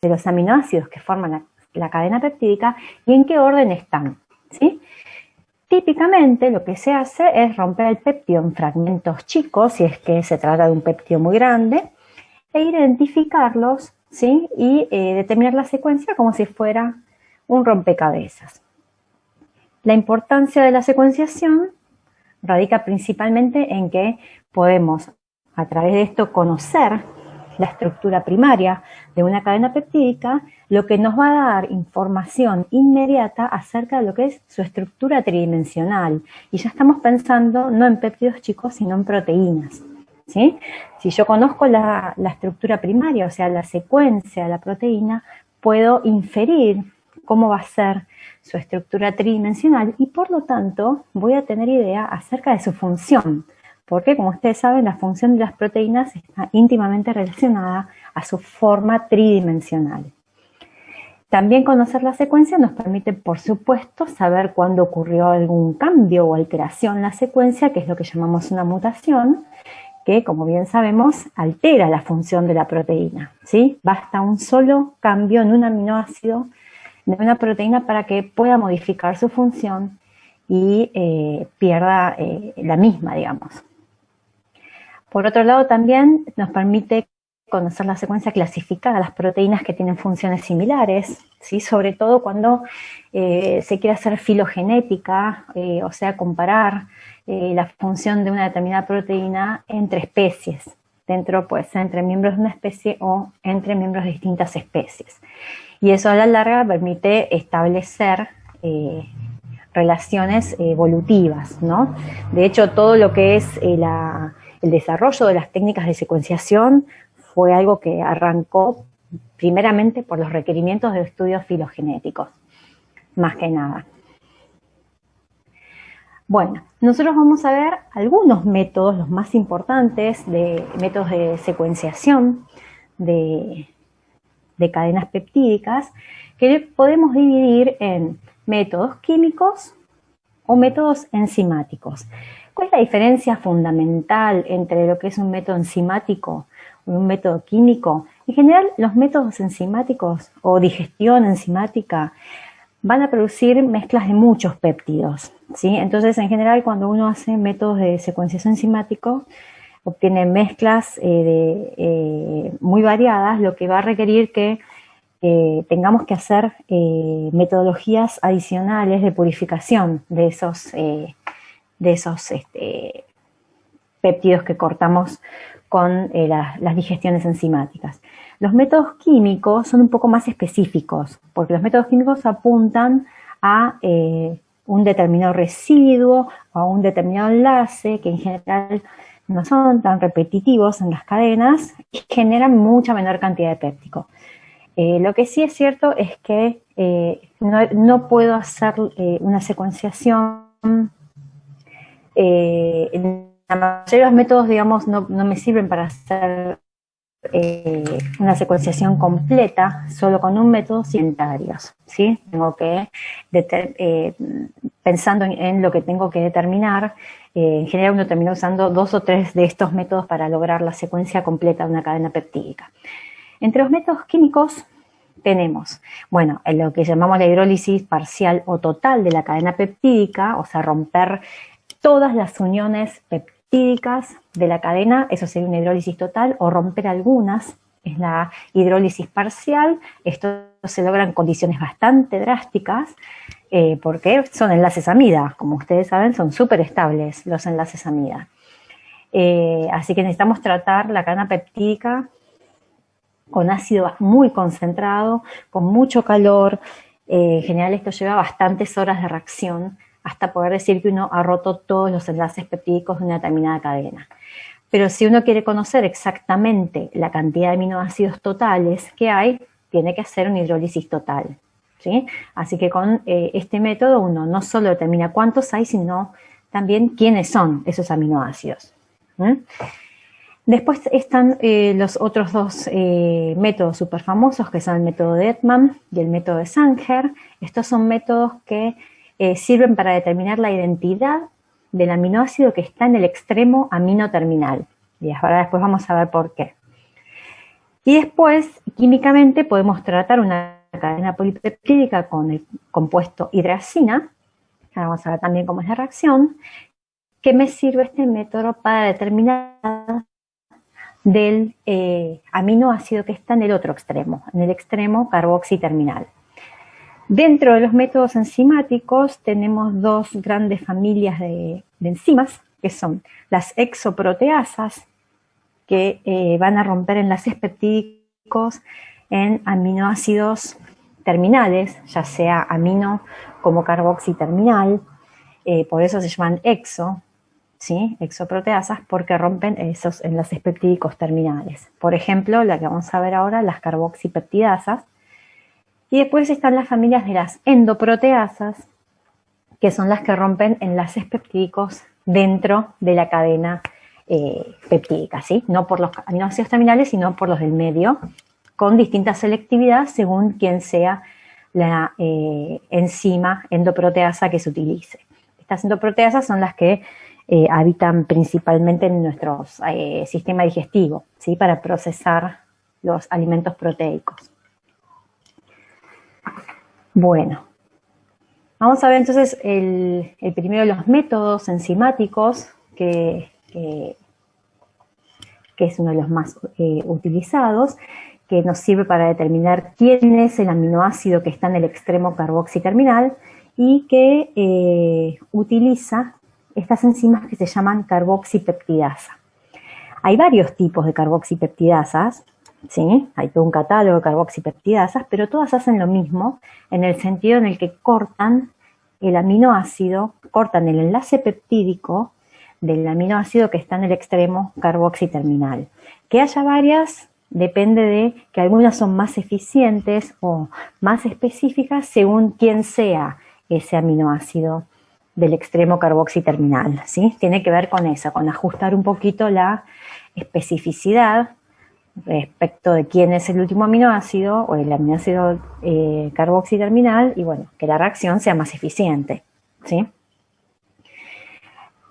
de los aminoácidos que forman la cadena peptídica y en qué orden están, ¿sí? Típicamente lo que se hace es romper el péptido en fragmentos chicos, si es que se trata de un péptido muy grande, e identificarlos, ¿sí? Y determinar la secuencia como si fuera un rompecabezas. La importancia de la secuenciación radica principalmente en que podemos, a través de esto, conocer la estructura primaria de una cadena peptídica, lo que nos va a dar información inmediata acerca de lo que es su estructura tridimensional. Y ya estamos pensando no en péptidos chicos, sino en proteínas, ¿sí? Si yo conozco la estructura primaria, o sea, la secuencia de la proteína, puedo inferir cómo va a ser su estructura tridimensional y por lo tanto voy a tener idea acerca de su función, porque como ustedes saben la función de las proteínas está íntimamente relacionada a su forma tridimensional. También conocer la secuencia nos permite, por supuesto, saber cuándo ocurrió algún cambio o alteración en la secuencia, que es lo que llamamos una mutación, que, como bien sabemos, altera la función de la proteína, ¿sí? Basta un solo cambio en un aminoácido de una proteína para que pueda modificar su función y pierda la misma, digamos. Por otro lado, también nos permite conocer la secuencia clasificada de las proteínas que tienen funciones similares, ¿sí? Sobre todo cuando se quiere hacer filogenética, o sea, comparar la función de una determinada proteína entre especies, dentro, pues, entre miembros de una especie o entre miembros de distintas especies. Y eso a la larga permite establecer relaciones evolutivas, ¿no? De hecho, todo lo que es el desarrollo de las técnicas de secuenciación fue algo que arrancó primeramente por los requerimientos de estudios filogenéticos, más que nada. Bueno, nosotros vamos a ver algunos métodos, los más importantes, métodos de secuenciación de cadenas peptídicas, que podemos dividir en métodos químicos o métodos enzimáticos. ¿Cuál es la diferencia fundamental entre lo que es un método enzimático y un método químico? En general, los métodos enzimáticos o digestión enzimática van a producir mezclas de muchos péptidos, ¿sí? Entonces, en general, cuando uno hace métodos de secuenciación enzimático, obtiene mezclas muy variadas, lo que va a requerir que tengamos que hacer metodologías adicionales de purificación de esos péptidos que cortamos con las digestiones enzimáticas. Los métodos químicos son un poco más específicos, porque los métodos químicos apuntan a un determinado residuo o a un determinado enlace que en general no son tan repetitivos en las cadenas y generan mucha menor cantidad de péptido. Lo que sí es cierto es que no puedo hacer una secuenciación. La mayoría de los métodos, digamos, no me sirven para hacer una secuenciación completa solo con un método inventarios, ¿sí? Tengo que, pensando en lo que tengo que determinar, en general uno termina usando 2 o 3 de estos métodos para lograr la secuencia completa de una cadena peptídica. Entre los métodos químicos tenemos, bueno, lo que llamamos la hidrólisis parcial o total de la cadena peptídica, o sea, romper todas las uniones peptídicas de la cadena, eso sería una hidrólisis total, o romper algunas, es la hidrólisis parcial. Esto se logra en condiciones bastante drásticas, porque son enlaces amida, como ustedes saben, son súper estables los enlaces amida. Así que necesitamos tratar la cadena peptídica con ácido muy concentrado, con mucho calor. En general esto lleva bastantes horas de reacción hasta poder decir que uno ha roto todos los enlaces peptídicos de una determinada cadena. Pero si uno quiere conocer exactamente la cantidad de aminoácidos totales que hay, tiene que hacer una hidrólisis total, ¿sí? Así que con este método uno no solo determina cuántos hay, sino también quiénes son esos aminoácidos. Después están los otros dos métodos súper famosos, que son el método de Edman y el método de Sanger. Estos son métodos que sirven para determinar la identidad del aminoácido que está en el extremo amino terminal. Y ahora después vamos a ver por qué. Y después, químicamente, podemos tratar una cadena polipeptídica con el compuesto hidracina. Ahora vamos a ver también cómo es la reacción. Que me sirve este método para determinar del aminoácido que está en el otro extremo, en el extremo carboxiterminal. Dentro de los métodos enzimáticos tenemos dos grandes familias de enzimas, que son las exoproteasas, que van a romper enlaces peptídicos en aminoácidos terminales, ya sea amino como carboxiterminal, por eso se llaman exo, ¿sí? Exoproteasas, porque rompen esos enlaces peptídicos terminales. Por ejemplo, la que vamos a ver ahora, las carboxipeptidasas. Y después están las familias de las endoproteasas, que son las que rompen enlaces peptídicos dentro de la cadena peptídica, ¿sí? No por los aminoácidos terminales, sino por los del medio, con distinta selectividad según quién sea la enzima endoproteasa que se utilice. Estas endoproteasas son las que habitan principalmente en nuestro sistema digestivo, ¿sí? Para procesar los alimentos proteicos. Bueno, vamos a ver entonces el primero de los métodos enzimáticos, que es uno de los más utilizados, que nos sirve para determinar quién es el aminoácido que está en el extremo carboxiterminal y que utiliza estas enzimas que se llaman carboxipeptidasa. Hay varios tipos de carboxipeptidasas, ¿sí? Hay todo un catálogo de carboxipeptidasas, pero todas hacen lo mismo en el sentido en el que cortan el aminoácido, cortan el enlace peptídico del aminoácido que está en el extremo carboxiterminal. Que haya varias depende de que algunas son más eficientes o más específicas según quién sea ese aminoácido del extremo carboxiterminal, ¿sí? Tiene que ver con eso, con ajustar un poquito la especificidad respecto de quién es el último aminoácido o el aminoácido carboxiterminal y bueno, que la reacción sea más eficiente, ¿sí?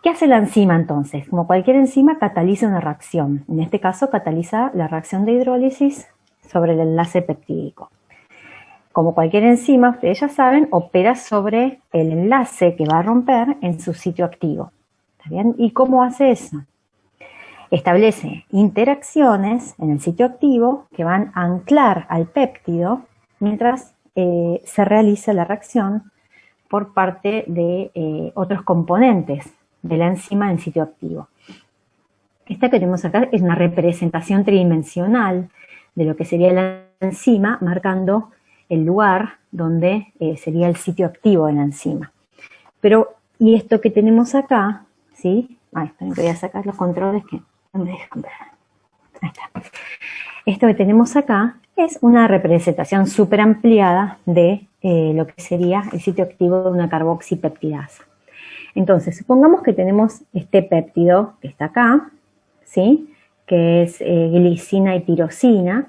¿Qué hace la enzima entonces? Como cualquier enzima cataliza una reacción, en este caso cataliza la reacción de hidrólisis sobre el enlace peptídico. Como cualquier enzima, ustedes ya saben, opera sobre el enlace que va a romper en su sitio activo. ¿Está bien? ¿Y cómo hace eso? Establece interacciones en el sitio activo que van a anclar al péptido mientras se realiza la reacción por parte de otros componentes de la enzima en sitio activo. Esta que tenemos acá es una representación tridimensional de lo que sería la enzima, marcando el lugar donde sería el sitio activo de la enzima. Pero, y esto que tenemos acá, ¿sí? Esperen que voy a sacar los controles que no me dejan ver. Ahí está. Esto que tenemos acá es una representación súper ampliada de lo que sería el sitio activo de una carboxipeptidasa. Entonces, supongamos que tenemos este péptido que está acá, ¿sí? Que es glicina y tirosina,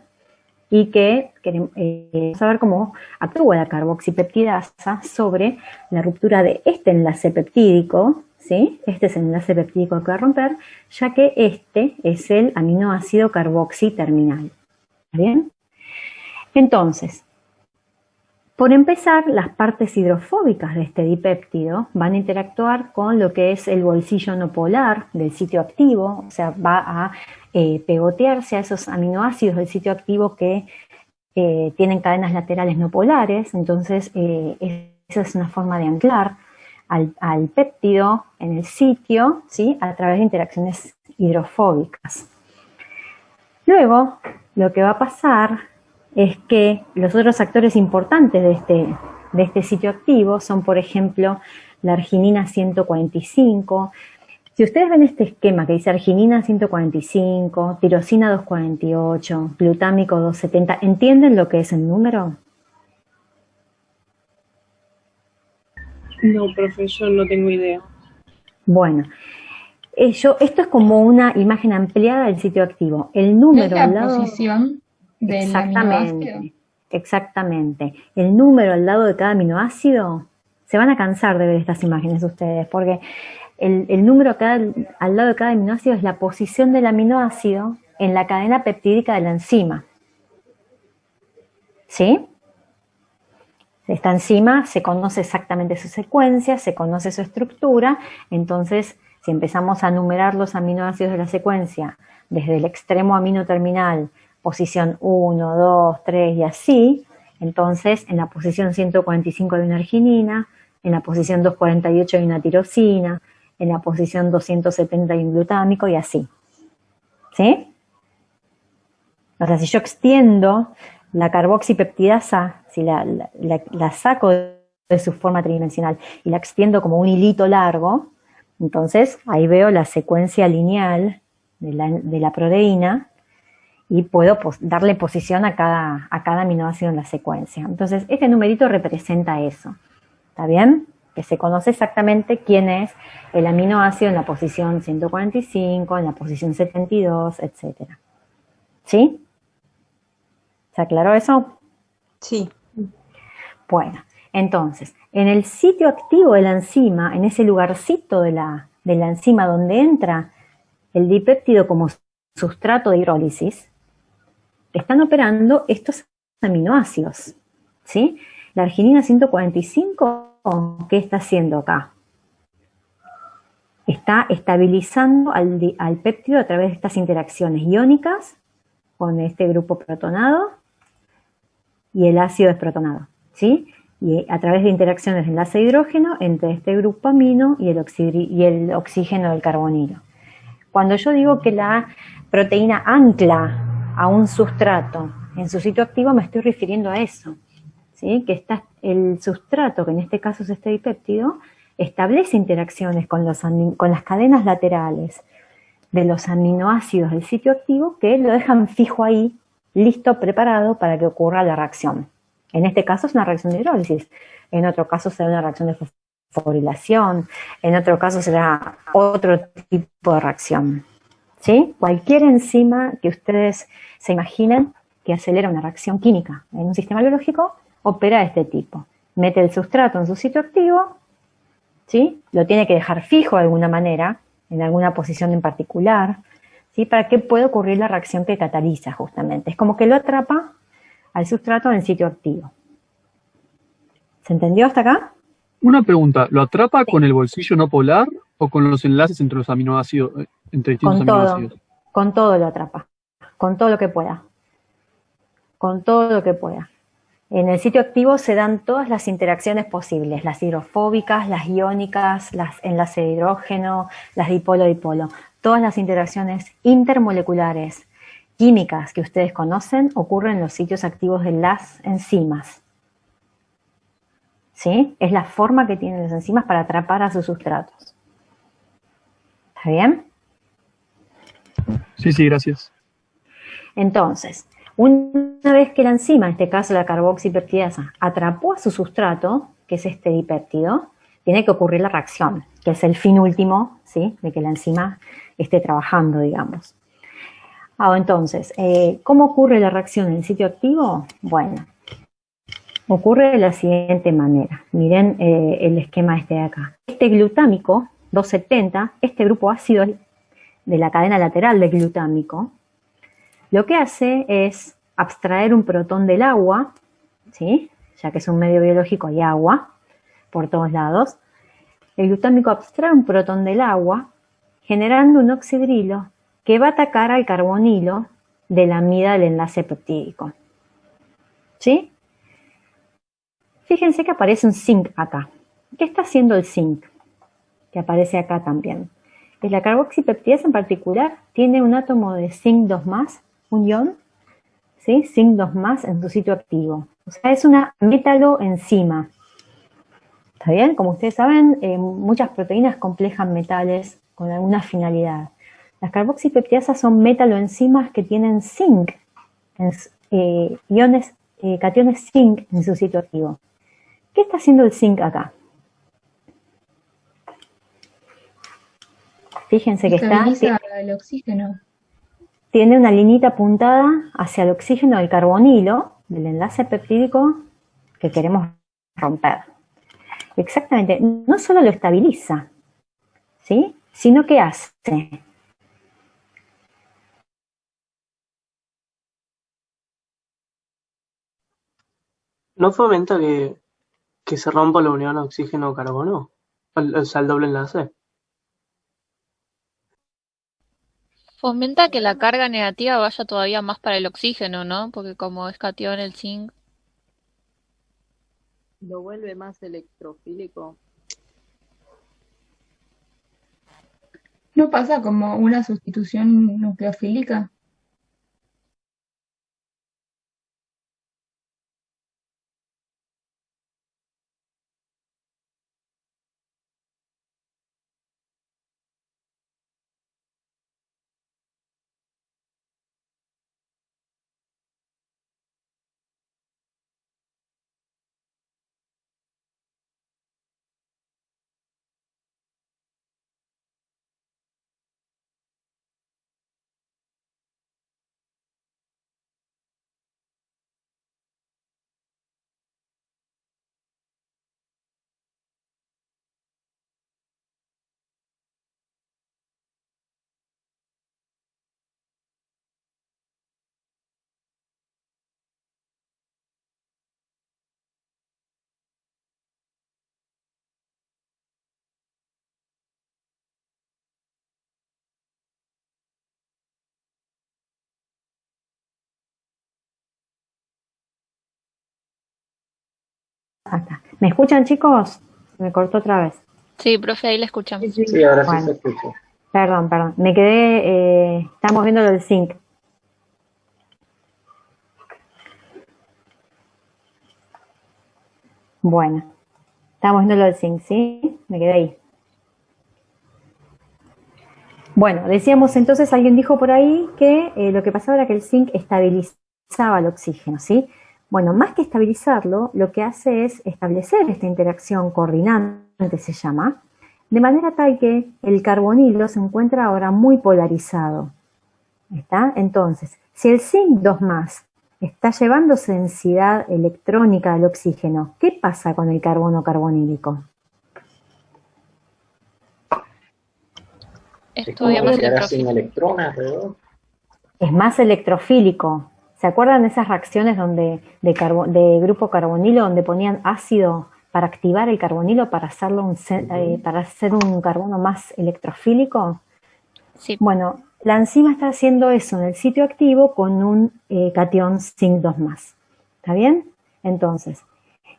y que queremos saber cómo actúa la carboxipeptidasa sobre la ruptura de este enlace peptídico, ¿sí? Este es el enlace peptídico que va a romper, ya que este es el aminoácido carboxiterminal. ¿Está bien? Entonces, por empezar, las partes hidrofóbicas de este dipéptido van a interactuar con lo que es el bolsillo no polar del sitio activo, o sea, va a pegotearse a esos aminoácidos del sitio activo que tienen cadenas laterales no polares, entonces esa es una forma de anclar al péptido en el sitio, ¿sí? A través de interacciones hidrofóbicas. Luego, lo que va a pasar es que los otros actores importantes de este sitio activo son, por ejemplo, la arginina 145. Si ustedes ven este esquema que dice arginina 145, tirosina 248, glutámico 270, ¿entienden lo que es el número? No, profesor, no tengo idea. Bueno, esto es como una imagen ampliada del sitio activo. El número ¿Es la al lado... posición del aminoácido? Exactamente, exactamente. El número al lado de cada aminoácido, se van a cansar de ver estas imágenes ustedes, porque el número al lado de cada aminoácido es la posición del aminoácido en la cadena peptídica de la enzima. ¿sí? Esta enzima se conoce exactamente su secuencia, se conoce su estructura, entonces si empezamos a numerar los aminoácidos de la secuencia desde el extremo amino terminal, posición 1, 2, 3 y así, entonces en la posición 145 hay una arginina, en la posición 248 hay una tirosina, en la posición 270 hay un glutámico y así. ¿Sí? O sea, si yo extiendo la carboxipeptidasa, si la saco de su forma tridimensional y la extiendo como un hilito largo, entonces ahí veo la secuencia lineal de la proteína y puedo darle posición a cada aminoácido en la secuencia. Entonces, este numerito representa eso. ¿Está bien? Que se conoce exactamente quién es el aminoácido en la posición 145, en la posición 72, etc. ¿Sí? ¿Se aclaró eso? Sí. Bueno, entonces, en el sitio activo de la enzima, en ese lugarcito de la enzima donde entra el dipéptido como sustrato de hidrólisis, están operando estos aminoácidos, ¿sí? La arginina 145, ¿qué está haciendo acá? Está estabilizando al péptido a través de estas interacciones iónicas con este grupo protonado y el ácido desprotonado, ¿sí? Y a través de interacciones de enlace de hidrógeno entre este grupo amino y el oxígeno del carbonilo. Cuando yo digo que la proteína ancla a un sustrato en su sitio activo, me estoy refiriendo a eso, ¿sí? Que el sustrato, que en este caso es este dipéptido, establece interacciones con las cadenas laterales de los aminoácidos del sitio activo que lo dejan fijo ahí, listo, preparado para que ocurra la reacción. En este caso es una reacción de hidrólisis, en otro caso será una reacción de fosforilación, en otro caso será otro tipo de reacción. ¿Sí? Cualquier enzima que ustedes se imaginen que acelera una reacción química en un sistema biológico opera de este tipo. Mete el sustrato en su sitio activo, ¿sí? Lo tiene que dejar fijo de alguna manera, en alguna posición en particular, ¿sí? Para que pueda ocurrir la reacción que cataliza justamente. Es como que lo atrapa al sustrato en el sitio activo. ¿Se entendió hasta acá? Una pregunta, ¿lo atrapa con el bolsillo no polar o con los enlaces entre los aminoácidos, entre distintos aminoácidos? Con todo lo atrapa, con todo lo que pueda. Con todo lo que pueda. En el sitio activo se dan todas las interacciones posibles, las hidrofóbicas, las iónicas, las enlaces de hidrógeno, las dipolo-dipolo. Todas las interacciones intermoleculares químicas que ustedes conocen ocurren en los sitios activos de las enzimas. ¿Sí? Es la forma que tienen las enzimas para atrapar a sus sustratos. ¿Está bien? Sí, gracias. Entonces, una vez que la enzima, en este caso la carboxipeptidasa, atrapó a su sustrato, que es este dipéptido, tiene que ocurrir la reacción, que es el fin último, ¿sí?, de que la enzima esté trabajando, digamos. Entonces, ¿cómo ocurre la reacción en el sitio activo? Bueno, ocurre de la siguiente manera. Miren el esquema este de acá. Este glutámico, 270, este grupo ácido de la cadena lateral del glutámico, lo que hace es abstraer un protón del agua, ¿sí?, ya que es un medio biológico, hay agua por todos lados. El glutámico abstrae un protón del agua, generando un oxidrilo que va a atacar al carbonilo de la amida del enlace peptídico. ¿Sí? Fíjense que aparece un zinc acá. ¿Qué está haciendo el zinc? Que aparece acá también. La carboxipeptidasa en particular tiene un átomo de zinc 2+, un ion, ¿sí?, zinc 2+ en su sitio activo. O sea, es una metaloenzima. ¿Está bien? Como ustedes saben, muchas proteínas complejan metales con alguna finalidad. Las carboxipeptidasas son metaloenzimas que tienen zinc, cationes zinc en su sitio activo. ¿Qué está haciendo el zinc acá? Fíjense que estabiliza el oxígeno. Tiene una linita apuntada hacia el oxígeno del carbonilo, del enlace peptídico que queremos romper. Exactamente, no solo lo estabiliza, ¿sí?, sino que hace ¿No fomenta que se rompa la unión oxígeno-carbono? O sea, el doble enlace. Fomenta que la carga negativa vaya todavía más para el oxígeno, ¿no? Porque como es catión el zinc. Lo vuelve más electrofílico. ¿No pasa como una sustitución nucleofílica? Acá. ¿Me escuchan, chicos? Me cortó otra vez. Sí, profe, ahí la escuchamos. Sí, ahora sí se Bueno, escucha. perdón. Me quedé, estamos viendo lo del zinc. Bueno, estamos viendo lo del zinc, ¿sí? Me quedé ahí. Bueno, decíamos entonces, alguien dijo por ahí que lo que pasaba era que el zinc estabilizaba el oxígeno, ¿sí? Bueno, más que estabilizarlo, lo que hace es establecer esta interacción coordinante, se llama, de manera tal que el carbonilo se encuentra ahora muy polarizado. ¿Está? Entonces, si el zinc 2 está llevándose densidad electrónica del oxígeno, ¿qué pasa con el carbono carbonílico? Es Es todavía como más que quedara sin electrófico. electrones alrededor. Es más electrofílico. ¿Se acuerdan de esas reacciones donde de grupo carbonilo donde ponían ácido para activar el carbonilo para hacerlo para hacer un carbono más electrofílico? Sí. Bueno, la enzima está haciendo eso en el sitio activo con un catión zinc 2 ¿Está bien? Entonces,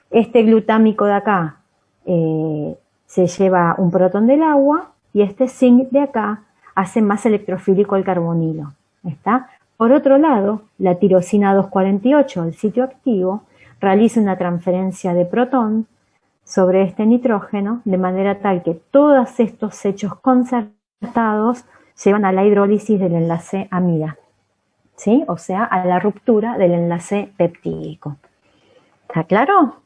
este glutámico de acá se lleva un protón del agua y este zinc de acá hace más electrofílico el carbonilo. ¿Está? Por otro lado, la tirosina 248 del sitio activo realiza una transferencia de protón sobre este nitrógeno de manera tal que todos estos hechos concertados llevan a la hidrólisis del enlace amida, ¿sí? O sea, a la ruptura del enlace peptídico. ¿Está claro?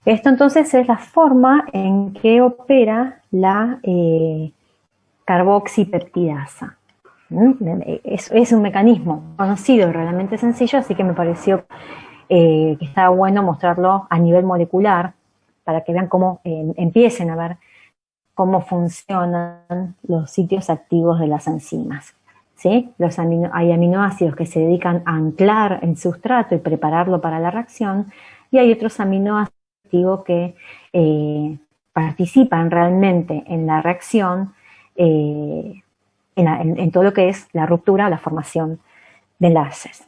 Esto entonces es la forma en que opera la carboxipeptidasa. Es un mecanismo conocido y realmente sencillo, así que me pareció que estaba bueno mostrarlo a nivel molecular para que vean cómo empiecen a ver cómo funcionan los sitios activos de las enzimas. ¿Sí? Hay aminoácidos que se dedican a anclar el sustrato y prepararlo para la reacción, y hay otros aminoácidos que participan realmente en la reacción, en todo lo que es la ruptura o la formación de enlaces.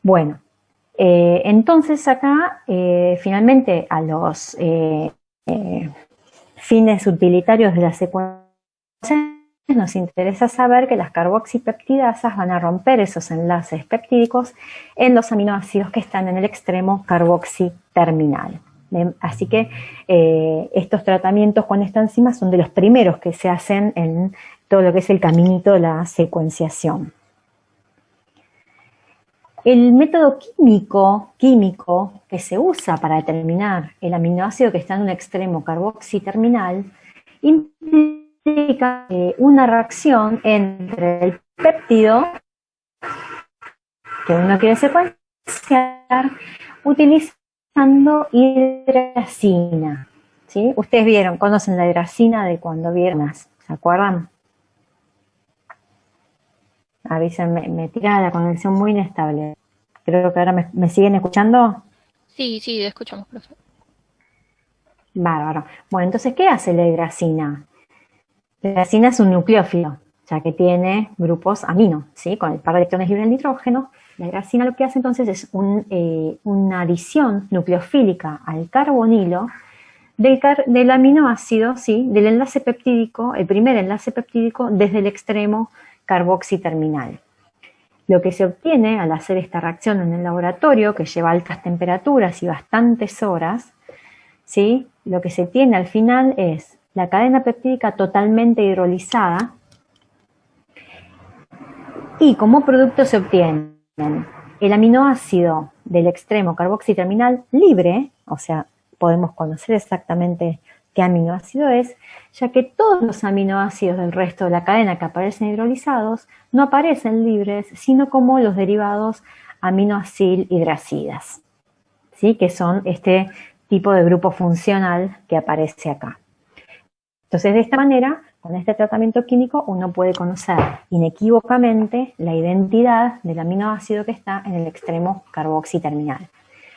Bueno, entonces acá finalmente a los fines utilitarios de la secuencia nos interesa saber que las carboxipeptidasas van a romper esos enlaces peptídicos en los aminoácidos que están en el extremo carboxiterminal. Así que estos tratamientos con esta enzima son de los primeros que se hacen en todo lo que es el caminito de la secuenciación. El método químico que se usa para determinar el aminoácido que está en un extremo carboxiterminal implica una reacción entre el péptido que uno quiere secuenciar utilizando hidracina. ¿Sí? Ustedes conocen la hidracina de cuando vieron, ¿se acuerdan? Avísenme, me tira la conexión muy inestable. Creo que ahora me siguen escuchando. Sí, sí, te escuchamos, profe. Bárbaro. Bueno, entonces, ¿qué hace la hidracina? La hidracina es un nucleófilo, ya que tiene grupos amino, ¿sí? Con el par de electrones libres de nitrógeno. La hidracina lo que hace entonces es una adición nucleofílica al carbonilo del aminoácido, ¿sí? Del enlace peptídico, el primer enlace peptídico desde el extremo carboxiterminal. Lo que se obtiene al hacer esta reacción en el laboratorio, que lleva altas temperaturas y bastantes horas, ¿sí? Lo que se tiene al final es la cadena peptídica totalmente hidrolizada y como producto se obtienen el aminoácido del extremo carboxiterminal libre, o sea, podemos conocer exactamente qué aminoácido es, ya que todos los aminoácidos del resto de la cadena que aparecen hidrolizados no aparecen libres, sino como los derivados aminoacil hidracidas, ¿sí? Que son este tipo de grupo funcional que aparece acá. Entonces, de esta manera, con este tratamiento químico, uno puede conocer inequívocamente la identidad del aminoácido que está en el extremo carboxiterminal.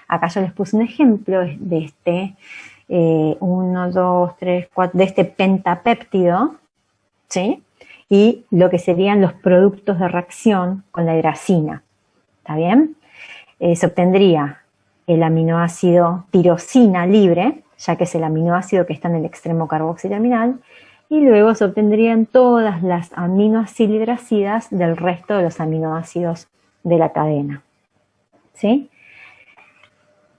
Acá yo les puse un ejemplo de este 1, 2, 3, 4, de este pentapéptido, ¿sí? Y lo que serían los productos de reacción con la hidracina. ¿Está bien? Se obtendría el aminoácido tirosina libre, ya que es el aminoácido que está en el extremo carboxiterminal, y luego se obtendrían todas las aminoacilhidracidas del resto de los aminoácidos de la cadena. ¿Sí?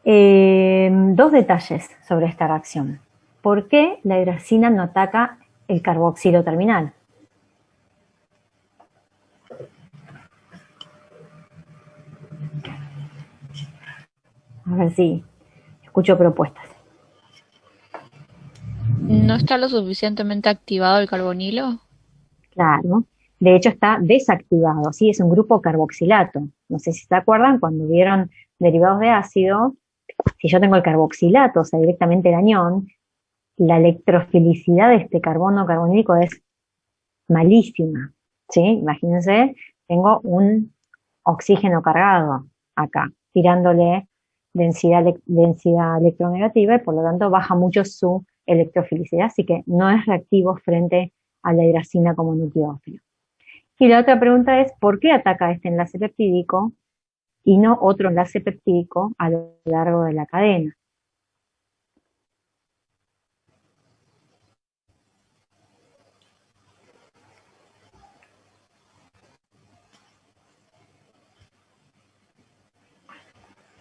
Dos detalles sobre esta reacción. ¿Por qué la hidracina no ataca el carboxilo terminal? A ver si escucho propuestas. ¿No está lo suficientemente activado el carbonilo? Claro. De hecho está desactivado, ¿sí? Es un grupo carboxilato. No sé si se acuerdan cuando vieron derivados de ácido, si yo tengo el carboxilato, o sea, directamente el anión, la electrofilicidad de este carbono carbonílico es malísima, ¿sí? Imagínense, tengo un oxígeno cargado acá, tirándole densidad electronegativa y por lo tanto baja mucho su electrofilicidad, así que no es reactivo frente a la hidracina como nucleófilo. Y la otra pregunta es, ¿por qué ataca este enlace peptídico y no otro enlace peptídico a lo largo de la cadena?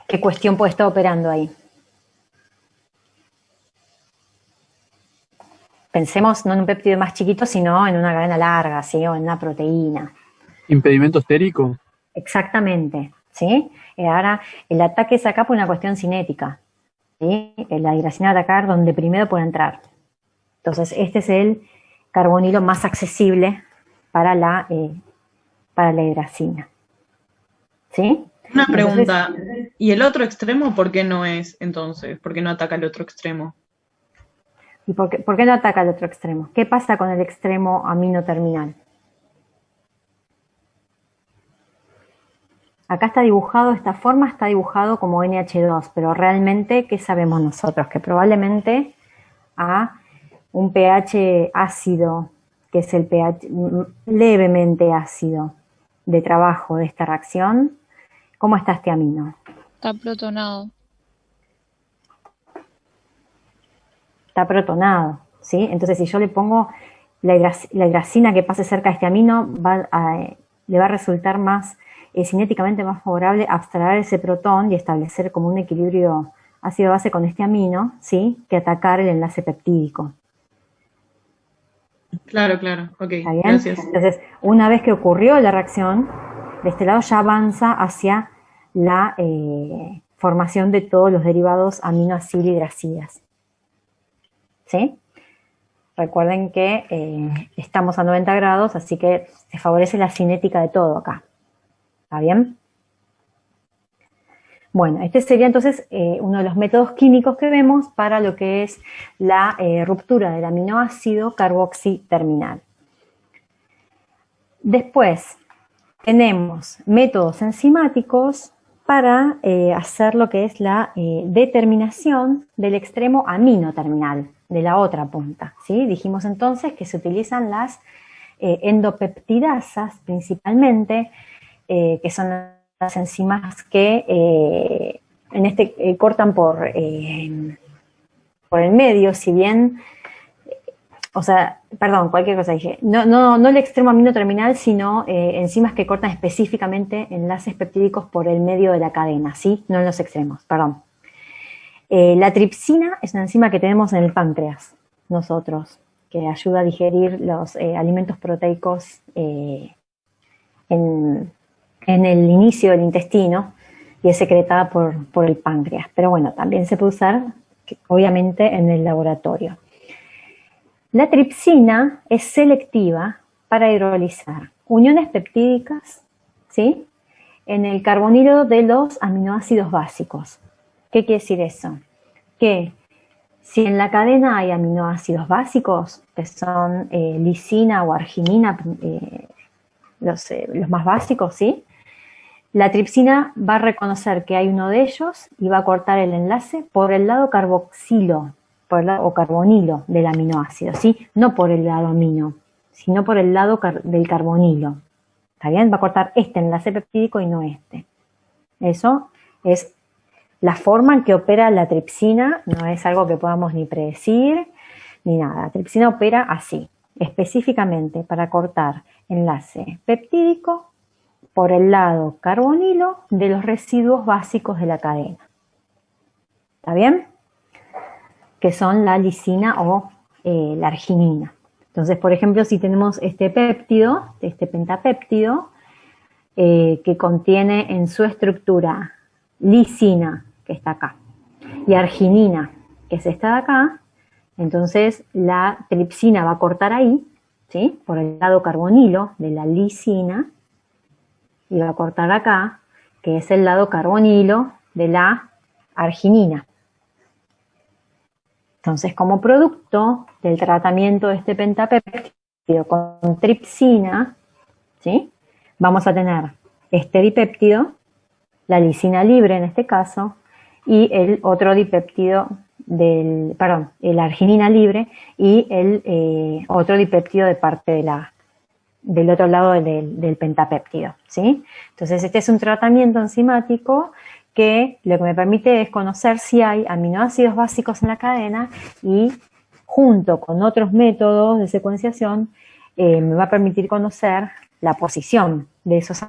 ¿Qué cuestión puede estar operando ahí? Pensemos no en un péptido más chiquito, sino en una cadena larga, ¿sí? O en una proteína. ¿Impedimento estérico? Exactamente, ¿sí? Ahora, el ataque es acá por una cuestión cinética, ¿sí? La hidracina va a atacar donde primero puede entrar. Entonces, este es el carbonilo más accesible para la hidracina, ¿sí? Una pregunta, ¿y el otro extremo por qué no es entonces? ¿Por qué no ataca el otro extremo? ¿Y por qué no ataca el otro extremo? ¿Qué pasa con el extremo amino terminal? Acá está dibujado, esta forma está dibujado como NH2, pero realmente, ¿qué sabemos nosotros? Que probablemente a un pH ácido, que es el pH levemente ácido de trabajo de esta reacción, ¿cómo está este amino? Está protonado. Está protonado, ¿sí? Entonces, si yo le pongo la hidracina que pase cerca de este amino, le va a resultar más cinéticamente más favorable abstraer ese protón y establecer como un equilibrio ácido-base con este amino, ¿sí? Que atacar el enlace peptídico. Claro, claro, ok, gracias. Entonces, una vez que ocurrió la reacción, de este lado ya avanza hacia la formación de todos los derivados aminoacilhidracidas. ¿Sí? Recuerden que estamos a 90 grados, así que se favorece la cinética de todo acá. ¿Está bien? Bueno, este sería entonces uno de los métodos químicos que vemos para lo que es la ruptura del aminoácido carboxiterminal. Después tenemos métodos enzimáticos para hacer lo que es la determinación del extremo amino terminal, de la otra punta, ¿sí? Dijimos entonces que se utilizan las endopeptidasas principalmente, que son las enzimas que cortan por el medio, si bien, cualquier cosa dije, no el extremo amino terminal, sino enzimas que cortan específicamente enlaces peptídicos por el medio de la cadena, ¿sí? No en los extremos, perdón. La tripsina es una enzima que tenemos en el páncreas, nosotros, que ayuda a digerir los alimentos proteicos en el inicio del intestino y es secretada por el páncreas. Pero bueno, también se puede usar, obviamente, en el laboratorio. La tripsina es selectiva para hidrolizar uniones peptídicas, ¿sí?, en el carbonilo de los aminoácidos básicos. ¿Qué quiere decir eso? Que si en la cadena hay aminoácidos básicos, que son lisina o arginina, los más básicos, ¿sí?, la tripsina va a reconocer que hay uno de ellos y va a cortar el enlace por el lado carboxilo, o carbonilo del aminoácido, ¿sí? No por el lado amino, sino por el lado del carbonilo. ¿Está bien? Va a cortar este enlace peptídico y no este. Eso es la forma en que opera la tripsina, no es algo que podamos ni predecir ni nada. La tripsina opera así, específicamente para cortar enlace peptídico por el lado carbonilo de los residuos básicos de la cadena. ¿Está bien? Que son la lisina o la arginina. Entonces, por ejemplo, si tenemos este péptido, este pentapéptido, que contiene en su estructura lisina, que está acá, y arginina, que es esta de acá, entonces la tripsina va a cortar ahí, ¿sí?, por el lado carbonilo de la lisina, y va a cortar acá, que es el lado carbonilo de la arginina. Entonces, como producto del tratamiento de este pentapéptido con tripsina, ¿sí?, vamos a tener este dipéptido, la lisina libre en este caso, y el otro dipéptido la arginina libre y el otro dipéptido de parte del otro lado del pentapéptido, ¿sí? Entonces, este es un tratamiento enzimático que lo que me permite es conocer si hay aminoácidos básicos en la cadena y junto con otros métodos de secuenciación me va a permitir conocer la posición de esos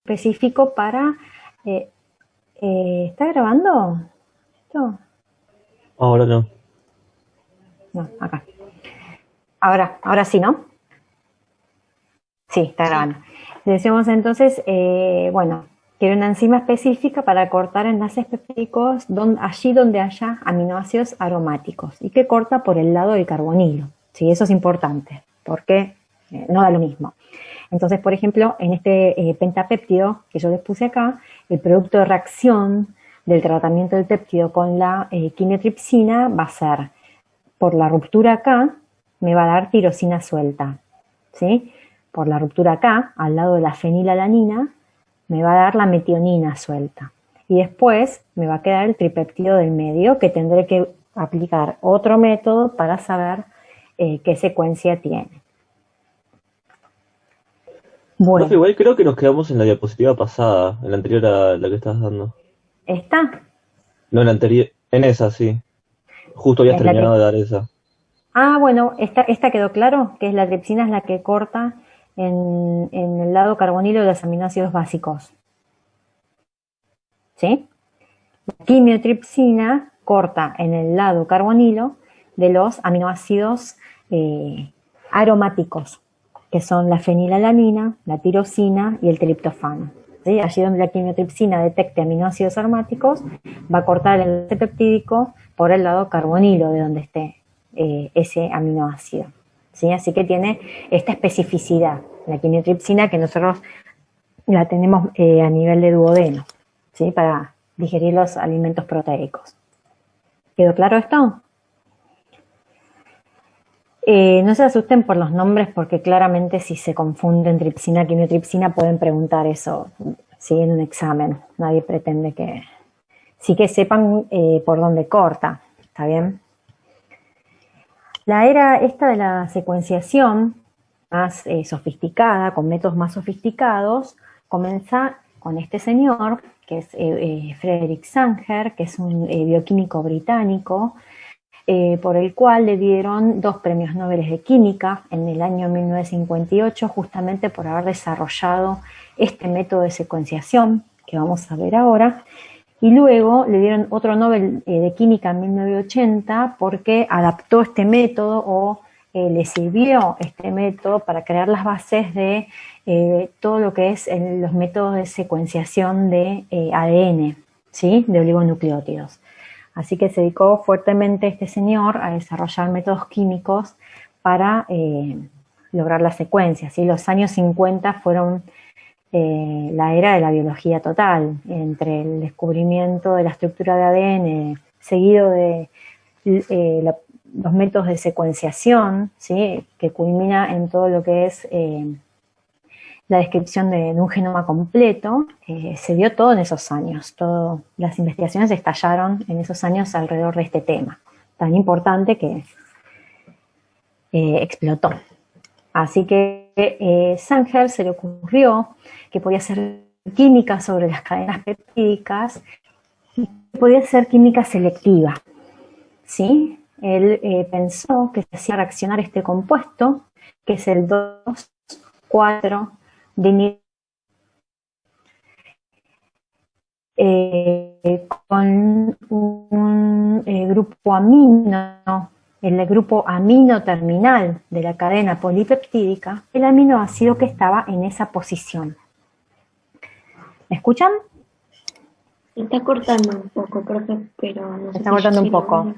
específico para... ¿está grabando esto? Ahora no. No, acá. Ahora sí, ¿no? Sí, está grabando. Decimos entonces, bueno, Quiere una enzima específica para cortar enlaces peptídicos allí donde haya aminoácidos aromáticos y que corta por el lado del carbonilo. Sí, eso es importante porque no da lo mismo. Entonces, por ejemplo, en este pentapéptido que yo les puse acá, el producto de reacción del tratamiento del péptido con la quimiotripsina va a ser, por la ruptura acá, me va a dar tirosina suelta, ¿sí? Por la ruptura acá, al lado de la fenilalanina, me va a dar la metionina suelta. Y después me va a quedar el tripéptido del medio, que tendré que aplicar otro método para saber qué secuencia tiene. Bueno. Profe, igual creo que nos quedamos en la diapositiva pasada, en la anterior a la que estabas dando. ¿Esta? No, en la anterior, en esa, sí. Justo habías Es la terminado que- de dar esa. Ah, bueno, esta quedó claro, que es la tripsina es la que corta en el lado carbonilo de los aminoácidos básicos. ¿Sí? La quimiotripsina corta en el lado carbonilo de los aminoácidos aromáticos, que son la fenilalanina, la tirosina y el triptofano. ¿Sí? Allí donde la quimiotripsina detecte aminoácidos aromáticos, va a cortar el enlace peptídico por el lado carbonilo de donde esté ese aminoácido. ¿Sí? Así que tiene esta especificidad, la quimiotripsina, que nosotros la tenemos a nivel de duodeno, ¿sí? Para digerir los alimentos proteicos. ¿Quedó claro esto? No se asusten por los nombres porque claramente si se confunden tripsina, quimiotripsina pueden preguntar eso, ¿sí? En un examen. Nadie pretende que... Sí que sepan por dónde corta, ¿está bien? La era esta de la secuenciación más sofisticada, con métodos más sofisticados, comienza con este señor, que es Frederick Sanger, que es un bioquímico británico, por el cual le dieron 2 premios Nobel de Química en el año 1958, justamente por haber desarrollado este método de secuenciación, que vamos a ver ahora. Y luego le dieron otro Nobel de Química en 1980 porque adaptó este método o le sirvió este método para crear las bases de todo lo que es los métodos de secuenciación de ADN, ¿sí? De oligonucleótidos. Así que se dedicó fuertemente este señor a desarrollar métodos químicos para lograr la secuencia, ¿sí? Los años 50 fueron la era de la biología total, entre el descubrimiento de la estructura de ADN, seguido de los métodos de secuenciación, ¿sí? Que culmina en todo lo que es la descripción de un genoma completo. Se dio todo en esos años, las investigaciones estallaron en esos años alrededor de este tema, tan importante que explotó. Así que Sanger se le ocurrió que podía hacer química sobre las cadenas peptídicas y podía hacer química selectiva, ¿sí? Él pensó que se hacía reaccionar este compuesto, que es el 2,4 de con un grupo amino, el grupo amino terminal de la cadena polipeptídica, el aminoácido que estaba en esa posición. ¿Me escuchan? Se está cortando un poco, profe, pero no sé. Se está cortando un poco.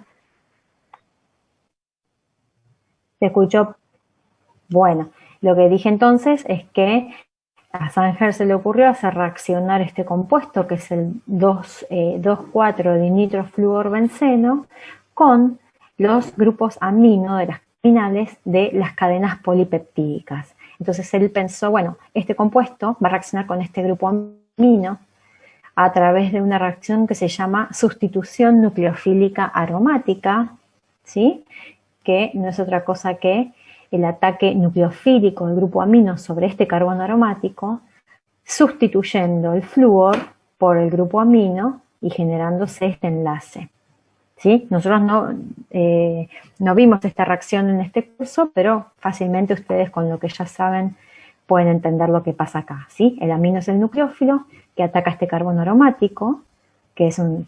¿Se escuchó? Bueno, lo que dije entonces es que a Sanger se le ocurrió hacer reaccionar este compuesto, que es el 2,4-dinitrofluorbenceno, con los grupos amino de las terminales de las cadenas polipeptídicas. Entonces él pensó, bueno, este compuesto va a reaccionar con este grupo amino a través de una reacción que se llama sustitución nucleofílica aromática, ¿sí? Que no es otra cosa que el ataque nucleofílico del grupo amino sobre este carbono aromático, sustituyendo el flúor por el grupo amino y generándose este enlace. ¿Sí? Nosotros no vimos esta reacción en este curso, pero fácilmente ustedes con lo que ya saben pueden entender lo que pasa acá. ¿Sí? El amino es el nucleófilo que ataca este carbono aromático, que es un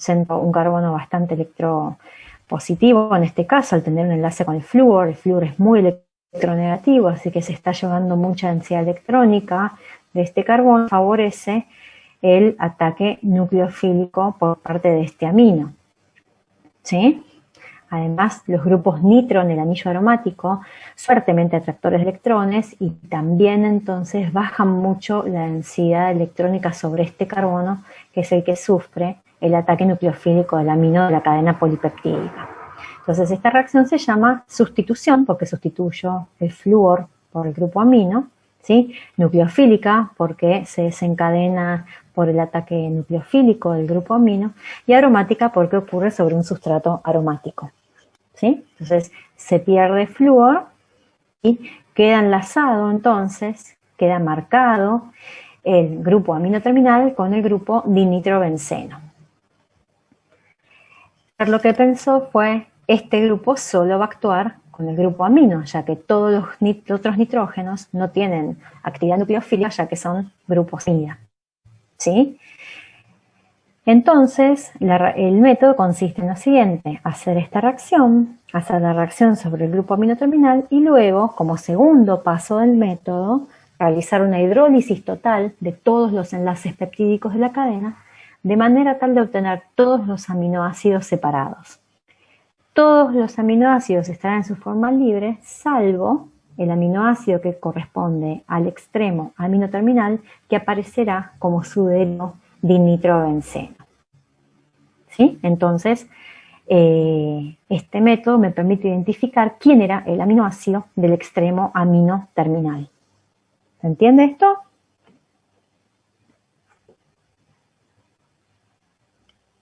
carbono bastante electropositivo en este caso, al tener un enlace con el flúor es muy electronegativo, así que se está llevando mucha densidad electrónica de este carbono, favorece el ataque nucleofílico por parte de este amino, ¿sí? Además, los grupos nitro en el anillo aromático son fuertemente atractores de electrones y también entonces bajan mucho la densidad electrónica sobre este carbono, que es el que sufre el ataque nucleofílico del amino de la cadena polipeptídica. Entonces, esta reacción se llama sustitución porque sustituyo el flúor por el grupo amino, ¿sí? Nucleofílica porque se desencadena por el ataque nucleofílico del grupo amino, y aromática porque ocurre sobre un sustrato aromático, ¿sí? Entonces se pierde flúor y queda enlazado, entonces queda marcado el grupo amino terminal con el grupo dinitrobenceno. Lo que pensó fue, este grupo solo va a actuar con el grupo amino, ya que todos los otros nitrógenos no tienen actividad nucleofílica, ya que son grupos amida, ¿sí? Entonces, el método consiste en lo siguiente: hacer esta reacción, hacer la reacción sobre el grupo amino terminal y luego, como segundo paso del método, realizar una hidrólisis total de todos los enlaces peptídicos de la cadena, de manera tal de obtener todos los aminoácidos separados. Todos los aminoácidos estarán en su forma libre, salvo el aminoácido que corresponde al extremo amino terminal, que aparecerá como su derivado dinitrobenceno, ¿sí? Entonces, este método me permite identificar quién era el aminoácido del extremo amino terminal. ¿Se entiende esto?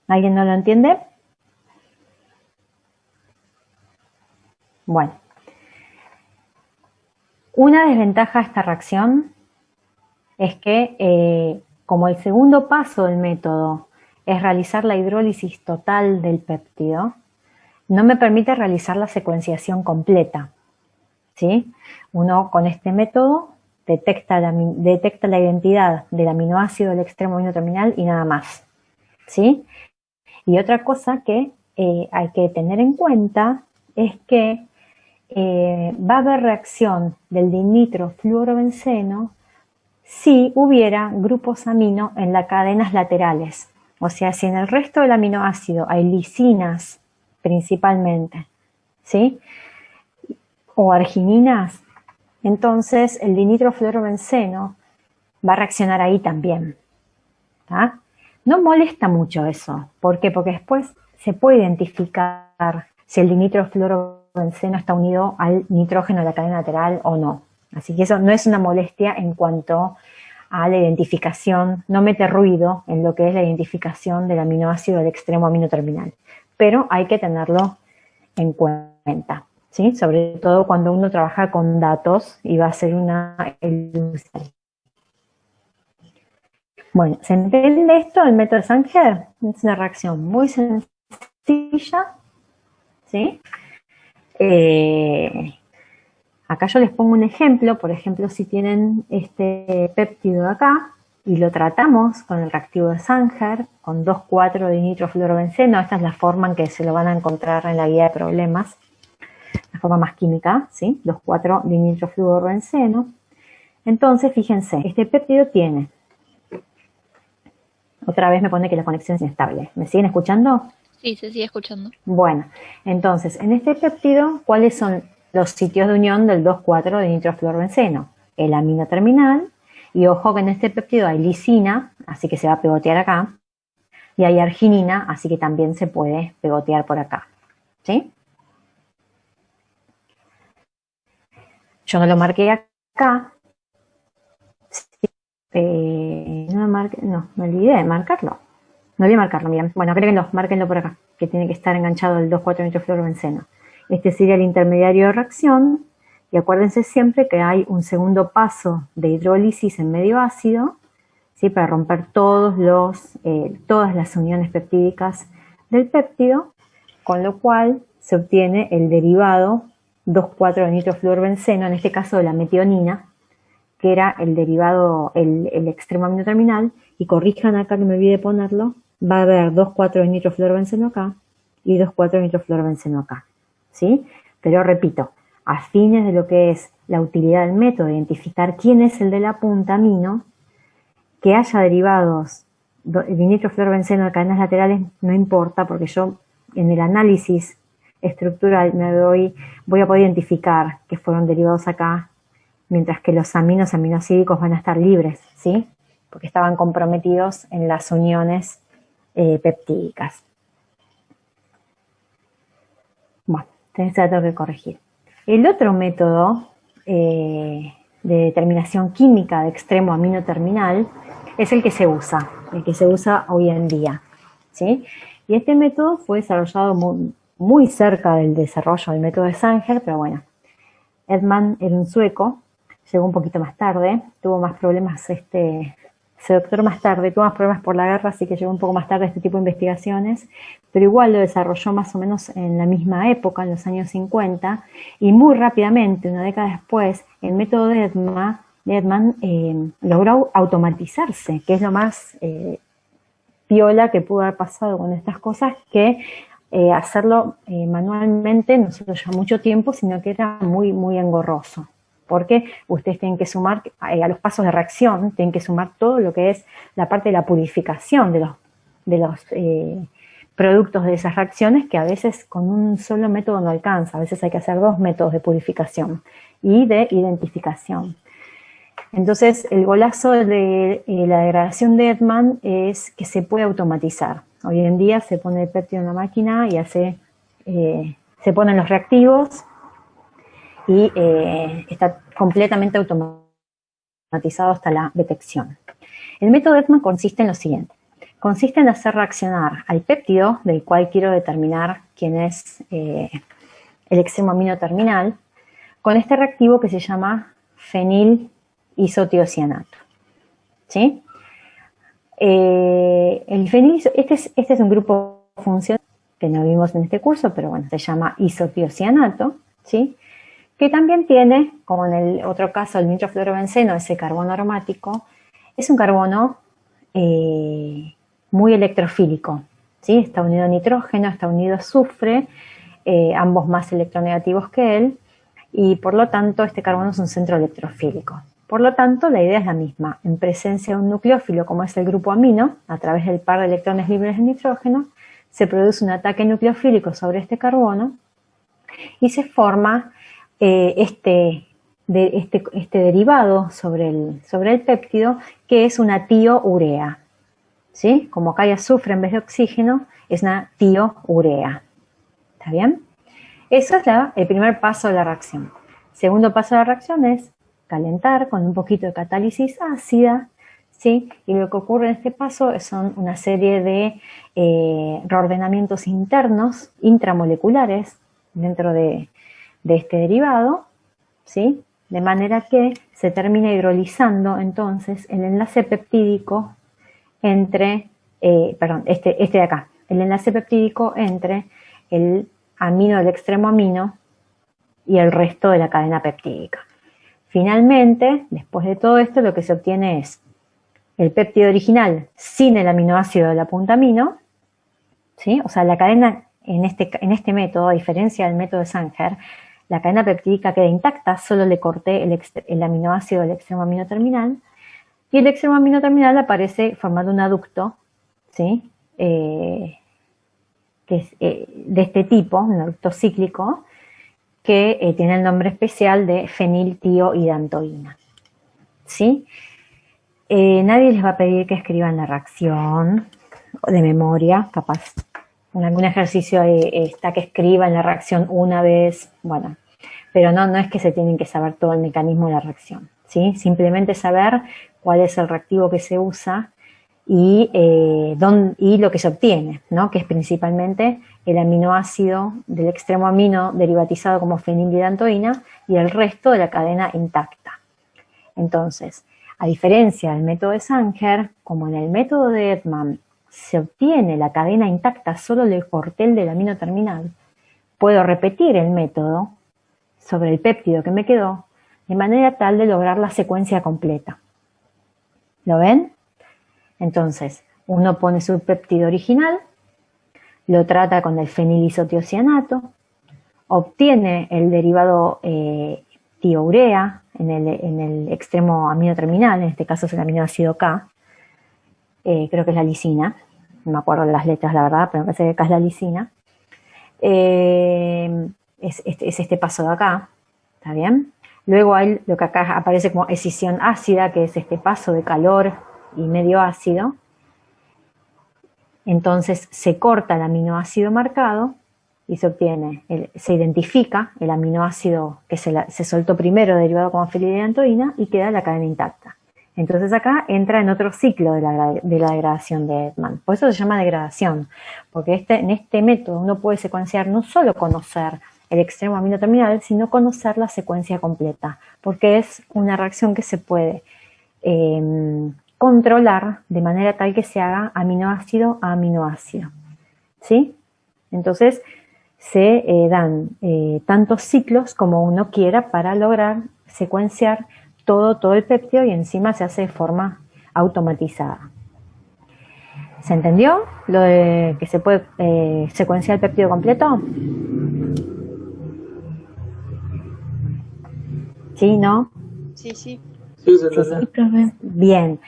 ¿Alguien no lo entiende? Bueno, una desventaja de esta reacción es que como el segundo paso del método es realizar la hidrólisis total del péptido, no me permite realizar la secuenciación completa, ¿sí? Uno con este método detecta la identidad del aminoácido del extremo amino terminal y nada más, ¿sí? Y otra cosa que hay que tener en cuenta es que va a haber reacción del dinitrofluorobenceno si hubiera grupos amino en las cadenas laterales. O sea, si en el resto del aminoácido hay lisinas principalmente, ¿sí? O argininas, entonces el dinitrofluorobenceno va a reaccionar ahí también, ¿tá? No molesta mucho eso. ¿Por qué? Porque después se puede identificar si el dinitrofluorobenceno está unido al nitrógeno de la cadena lateral o no. Así que eso no es una molestia en cuanto a la identificación, no mete ruido en lo que es la identificación del aminoácido del extremo amino terminal. Pero hay que tenerlo en cuenta, ¿sí? Sobre todo cuando uno trabaja con datos y va a hacer una elucidación. Bueno, ¿se entiende esto? El método de Sanger es una reacción muy sencilla, ¿sí? Acá yo les pongo un ejemplo. Por ejemplo, si tienen este péptido de acá y lo tratamos con el reactivo de Sanger, con 2,4-dinitrofluorobenceno, esta es la forma en que se lo van a encontrar en la guía de problemas, la forma más química, ¿sí? 2,4-dinitrofluorobenceno. Entonces, fíjense, este péptido tiene... Otra vez me pone que la conexión es inestable. ¿Me siguen escuchando? Sí, se sigue escuchando. Bueno, entonces, en este péptido, ¿cuáles son los sitios de unión del 2,4-dinitrofluorobenceno? El amino terminal, y ojo que en este péptido hay lisina, así que se va a pegotear acá, y hay arginina, así que también se puede pegotear por acá, ¿sí? Yo no lo marqué acá. No, me olvidé de marcarlo. No olvidé marcarlo, miren. Bueno, agréguenlo, márquenlo por acá, que tiene que estar enganchado el 2,4-dinitrofluorobenceno. Este sería el intermediario de reacción, y acuérdense siempre que hay un segundo paso de hidrólisis en medio ácido, ¿sí? Para romper todas las uniones peptídicas del péptido, con lo cual se obtiene el derivado 2,4-dinitrofluorobenceno, en este caso de la metionina, que era el derivado, el extremo amino terminal, y corrijan acá que me olvidé ponerlo, va a haber 2,4-dinitrofluorobenceno acá y 2,4-dinitrofluorobenceno acá, ¿sí? Pero repito, a fines de lo que es la utilidad del método, identificar quién es el de la punta amino, que haya derivados dinitrofluorobenceno de cadenas laterales no importa, porque yo en el análisis estructural voy a poder identificar que fueron derivados acá, mientras que los aminoácidos van a estar libres, ¿sí? Porque estaban comprometidos en las uniones peptídicas. Bueno, entonces tengo que corregir. El otro método de determinación química de extremo amino terminal es el que se usa hoy en día, ¿sí? Y este método fue desarrollado muy cerca del desarrollo del método de Sanger, pero bueno, Edman era un sueco, llegó un poquito más tarde, tuvo más problemas, se doctoró más tarde, tuvo más problemas por la guerra, así que llegó un poco más tarde a este tipo de investigaciones, pero igual lo desarrolló más o menos en la misma época, en los años 50, y muy rápidamente, una década después, el método de Edman logró automatizarse, que es lo más piola que pudo haber pasado con estas cosas, que hacerlo manualmente no solo lleva mucho tiempo, sino que era muy, muy engorroso. Porque ustedes tienen que sumar, a los pasos de reacción, tienen que sumar todo lo que es la parte de la purificación de los productos de esas reacciones, que a veces con un solo método no alcanza, a veces hay que hacer 2 métodos de purificación y de identificación. Entonces, el golazo de la degradación de Edman es que se puede automatizar. Hoy en día se pone el péptido en la máquina y se ponen los reactivos y está completamente automatizado hasta la detección. El método Edman consiste en lo siguiente. Consiste en hacer reaccionar al péptido, del cual quiero determinar quién es el extremo amino terminal, con este reactivo que se llama fenil-isotiocianato. ¿Sí? Este es un grupo funcional que no vimos en este curso, pero bueno, se llama isotiocianato, ¿sí? Que también tiene, como en el otro caso, el nitrofluorobenceno, ese carbono aromático, es un carbono muy electrofílico, ¿sí? Está unido a nitrógeno, está unido a azufre, ambos más electronegativos que él, y por lo tanto este carbono es un centro electrofílico. Por lo tanto, la idea es la misma. En presencia de un nucleófilo, como es el grupo amino, a través del par de electrones libres de nitrógeno, se produce un ataque nucleofílico sobre este carbono y se forma este derivado sobre el péptido, que es una tiourea. ¿Sí? Como acá hay azufre en vez de oxígeno, es una tiourea. ¿Está bien? Eso es el primer paso de la reacción. Segundo paso de la reacción es calentar con un poquito de catálisis ácida, ¿sí? Y lo que ocurre en este paso son una serie de reordenamientos internos, intramoleculares, dentro de este derivado, ¿sí? De manera que se termina hidrolizando entonces el enlace peptídico entre, este de acá, el enlace peptídico entre el amino del extremo amino y el resto de la cadena peptídica. Finalmente, después de todo esto, lo que se obtiene es el péptido original sin el aminoácido de la punta amino, ¿sí? O sea, la cadena en este método, a diferencia del método de Sanger, la cadena peptídica queda intacta, solo le corté el aminoácido del extremo amino terminal, y el extremo amino terminal aparece formando un aducto, ¿sí? Que es de este tipo, un aducto cíclico, que tiene el nombre especial de feniltiohidantoína. ¿Sí? Nadie les va a pedir que escriban la reacción de memoria, capaz en algún ejercicio está que escriban la reacción una vez, bueno, pero no es que se tienen que saber todo el mecanismo de la reacción, ¿sí? Simplemente saber cuál es el reactivo que se usa y lo que se obtiene, ¿no? Que es principalmente el aminoácido del extremo amino derivatizado como fenilhidantoína y el resto de la cadena intacta. Entonces, a diferencia del método de Sanger, como en el método de Edman se obtiene la cadena intacta, solo le corté el del amino terminal, puedo repetir el método sobre el péptido que me quedó de manera tal de lograr la secuencia completa. ¿Lo ven? Entonces, uno pone su péptido original, lo trata con el fenilisotiocianato, obtiene el derivado tiourea en el extremo amino terminal, en este caso es el aminoácido K, creo que es la lisina, no me acuerdo de las letras, la verdad, pero me parece que acá es la lisina. Es este paso de acá, ¿está bien? Luego hay lo que acá aparece como escisión ácida, que es este paso de calor y medio ácido. Entonces se corta el aminoácido marcado y se obtiene, se identifica el aminoácido que se soltó primero derivado como fenilalantoína y queda la cadena intacta. Entonces acá entra en otro ciclo de la degradación de Edman. Por eso se llama degradación, porque en este método uno puede secuenciar no solo conocer el extremo amino terminal, sino conocer la secuencia completa, porque es una reacción que se puede controlar de manera tal que se haga aminoácido a aminoácido, ¿sí? Entonces se dan tantos ciclos como uno quiera para lograr secuenciar todo el péptido y encima se hace de forma automatizada. ¿Se entendió lo de que se puede secuenciar el péptido completo? ¿Sí? ¿No? Sí, sí. Sí, se entiende. Bien.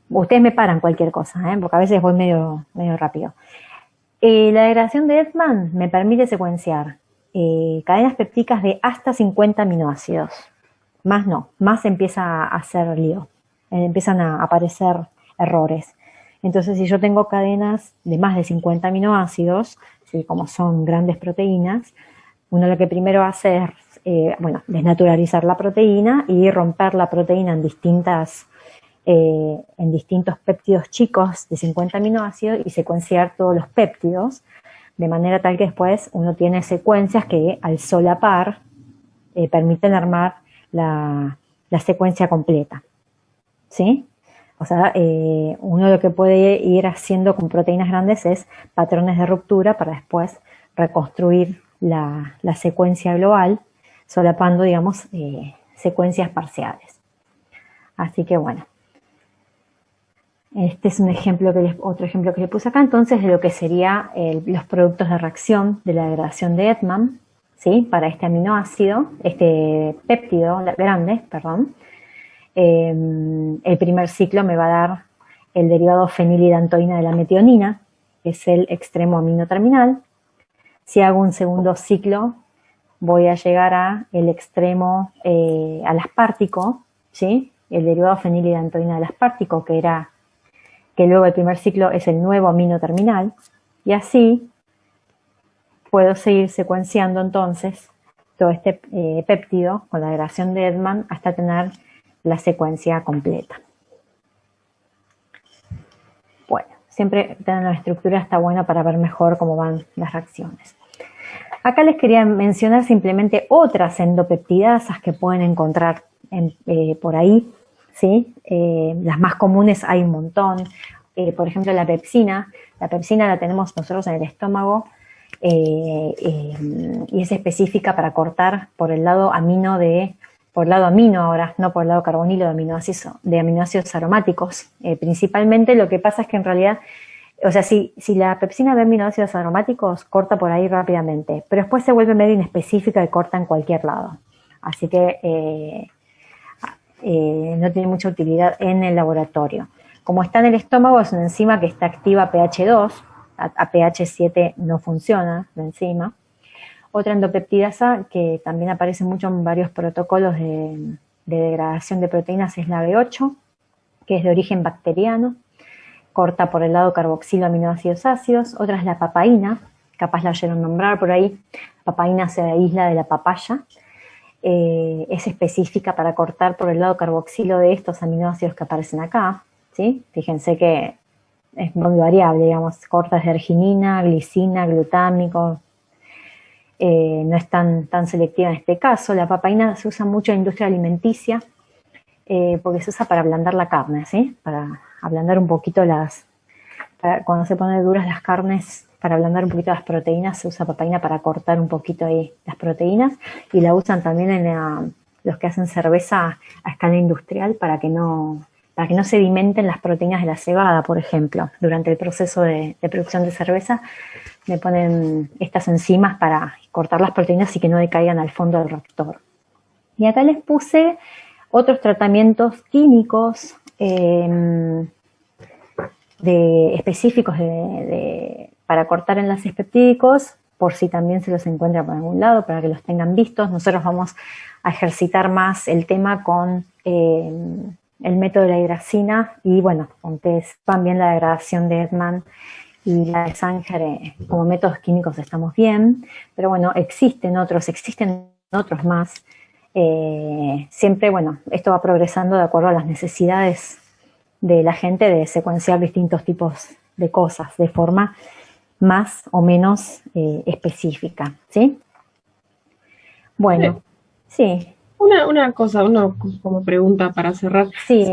Ustedes me paran cualquier cosa, porque a veces voy medio rápido. La degradación de Edman me permite secuenciar cadenas pépticas de hasta 50 aminoácidos. Más no, más empieza a hacer lío. Empiezan a aparecer errores. Entonces, si yo tengo cadenas de más de 50 aminoácidos, ¿sí? Como son grandes proteínas, uno lo que primero hace es desnaturalizar la proteína y romper la proteína en distintos péptidos chicos de 50 aminoácidos y secuenciar todos los péptidos, de manera tal que después uno tiene secuencias que al solapar permiten armar la secuencia completa, ¿sí? O sea, uno lo que puede ir haciendo con proteínas grandes es patrones de ruptura para después reconstruir la secuencia global, solapando, digamos, secuencias parciales. Así que bueno, este es otro ejemplo que les puse acá, entonces, de lo que sería los productos de reacción de la degradación de Edman, ¿sí? Para este aminoácido, este péptido grande, perdón. El primer ciclo me va a dar el derivado fenilidantoína de la metionina, que es el extremo amino terminal. Si hago un segundo ciclo, voy a llegar a el extremo al aspartico, ¿sí? El derivado fenilidantoína del aspartico, que luego el primer ciclo es el nuevo amino terminal, y así puedo seguir secuenciando entonces todo este péptido con la degradación de Edman hasta tener la secuencia completa. Bueno, siempre tener la estructura está buena para ver mejor cómo van las reacciones. Acá les quería mencionar simplemente otras endopeptidasas que pueden encontrar por ahí, ¿sí? Las más comunes hay un montón. Por ejemplo, la pepsina. La pepsina la tenemos nosotros en el estómago y es específica para cortar por el lado amino ahora, no por el lado carbonilo de aminoácidos aromáticos. Principalmente lo que pasa es que en realidad, o sea, si la pepsina ve aminoácidos aromáticos, corta por ahí rápidamente, pero después se vuelve medio inespecífica y corta en cualquier lado. Así que no tiene mucha utilidad en el laboratorio. Como está en el estómago, es una enzima que está activa a pH 2, a pH 7 no funciona la enzima. Otra endopeptidasa que también aparece mucho en varios protocolos de degradación de proteínas es la B8, que es de origen bacteriano, corta por el lado carboxilo aminoácidos ácidos. Otra es la papaína, capaz la oyeron nombrar por ahí. La papaína se aísla de la papaya. Es específica para cortar por el lado carboxilo de estos aminoácidos que aparecen acá, ¿sí? Fíjense que es muy variable, digamos, corta desde arginina, glicina, glutámico. No es tan selectiva en este caso. La papaína se usa mucho en la industria alimenticia porque se usa para ablandar la carne, ¿sí? Para ablandar un poquito cuando se ponen duras las carnes, para ablandar un poquito las proteínas, se usa papaína para cortar un poquito ahí las proteínas, y la usan también los que hacen cerveza a escala industrial para que no sedimenten las proteínas de la cebada, por ejemplo. Durante el proceso de producción de cerveza le ponen estas enzimas para cortar las proteínas y que no decaigan al fondo del reactor. Y acá les puse otros tratamientos químicos específicos para cortar enlaces peptídicos, por si también se los encuentra por algún lado, para que los tengan vistos. Nosotros vamos a ejercitar más el tema con el método de la hidracina y bueno, aunque sepan bien la degradación de Edman y la de Sanger como métodos químicos estamos bien, pero bueno, existen otros más. Siempre, bueno, esto va progresando de acuerdo a las necesidades de la gente de secuenciar distintos tipos de cosas de forma más o menos específica, ¿sí? Bueno, sí. Una cosa, como pregunta para cerrar. Sí.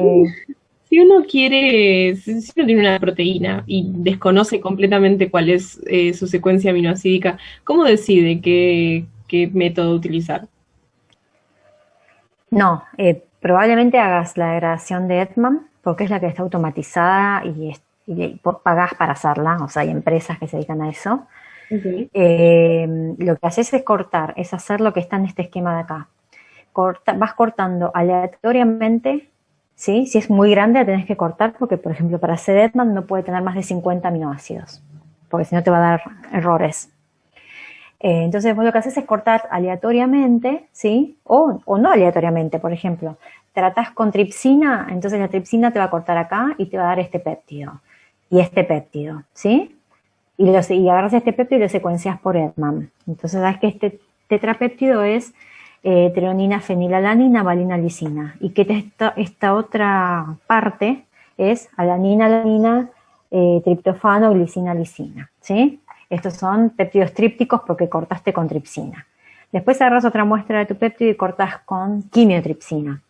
Si uno quiere, si uno tiene una proteína y desconoce completamente cuál es su secuencia aminoácidica, ¿cómo decide qué método utilizar? No, probablemente hagas la degradación de Edman, porque es la que está automatizada y pagás para hacerla, o sea, hay empresas que se dedican a eso. Okay. Lo que haces es cortar, es hacer lo que está en este esquema de acá. Vas cortando aleatoriamente, ¿sí? Si es muy grande la tenés que cortar porque, por ejemplo, para hacer Edman no puede tener más de 50 aminoácidos, porque si no te va a dar errores. Entonces vos lo que haces es cortar aleatoriamente, ¿sí? O no aleatoriamente, por ejemplo. Tratás con tripsina, entonces la tripsina te va a cortar acá y te va a dar este péptido. Y este péptido, ¿sí? Y agarras este péptido y lo secuencias por Edman. Entonces sabes que este tetrapéptido es treonina, fenilalanina, valina, lisina. Y que esta otra parte es alanina, alanina, triptofano, glicina, lisina, ¿sí? Estos son péptidos trípticos porque cortaste con tripsina. Después agarras otra muestra de tu péptido y cortas con quimiotripsina.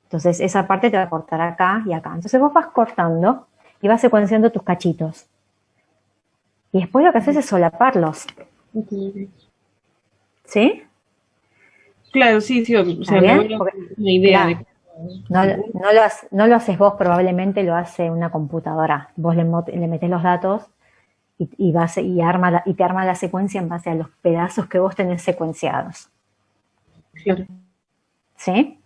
Entonces esa parte te va a cortar acá y acá. Entonces vos vas cortando y vas secuenciando tus cachitos. Y después lo que haces es solaparlos. ¿Sí? Claro, sí, o sea, me voy a una idea de... No lo haces vos, probablemente lo hace una computadora. Vos le metés los datos y te arma la secuencia en base a los pedazos que vos tenés secuenciados. Claro. ¿Sí?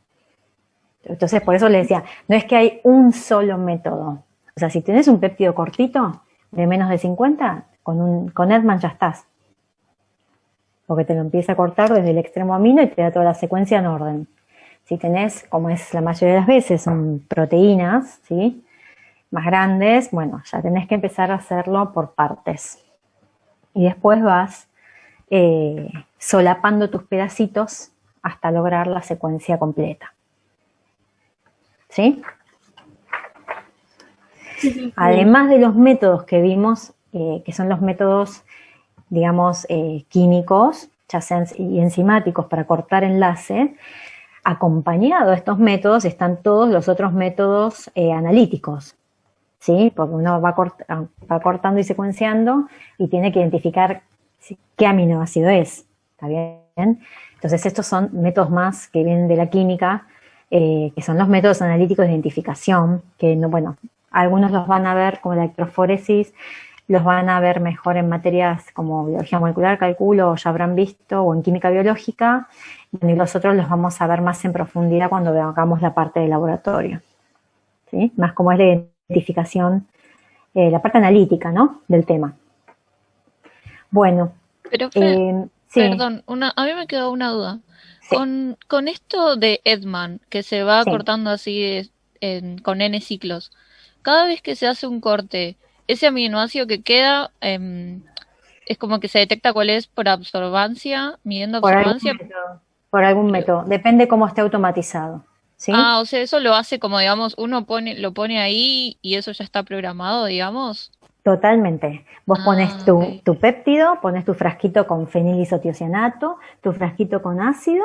Entonces, por eso les decía, no es que hay un solo método. O sea, si tenés un péptido cortito, de menos de 50, con Edman ya estás. Porque te lo empieza a cortar desde el extremo amino y te da toda la secuencia en orden. Si tenés, como es la mayoría de las veces, son proteínas, ¿sí?, más grandes, bueno, ya tenés que empezar a hacerlo por partes. Y después vas solapando tus pedacitos hasta lograr la secuencia completa. ¿Sí? Sí. Además de los métodos que vimos, que son los métodos, digamos, químicos, ya sean y enzimáticos para cortar enlace, acompañado a estos métodos están todos los otros métodos analíticos. ¿Sí? Porque uno va cortando y secuenciando y tiene que identificar qué aminoácido es. ¿Está bien? Entonces estos son métodos más que vienen de la química, que son los métodos analíticos de identificación, que no, bueno, algunos los van a ver como la electroforesis, los van a ver mejor en materias como biología molecular, cálculo, ya habrán visto, o en química biológica, y los otros los vamos a ver más en profundidad cuando hagamos la parte de laboratorio. ¿Sí? Más como es de identificación, la parte analítica, ¿no?, del tema. Bueno. Pero, sí. Perdón, a mí me quedó una duda. Sí. Con esto de Edman, que se va cortando así con N ciclos, cada vez que se hace un corte, ese aminoácido que queda es como que se detecta cuál es por absorbancia, midiendo absorbancia. Por algún método, depende cómo esté automatizado. ¿Sí? O sea, eso lo hace como, digamos, uno lo pone ahí y eso ya está programado, digamos. Totalmente. Vos pones tu péptido, pones tu frasquito con fenilisotiocianato, tu frasquito con ácido,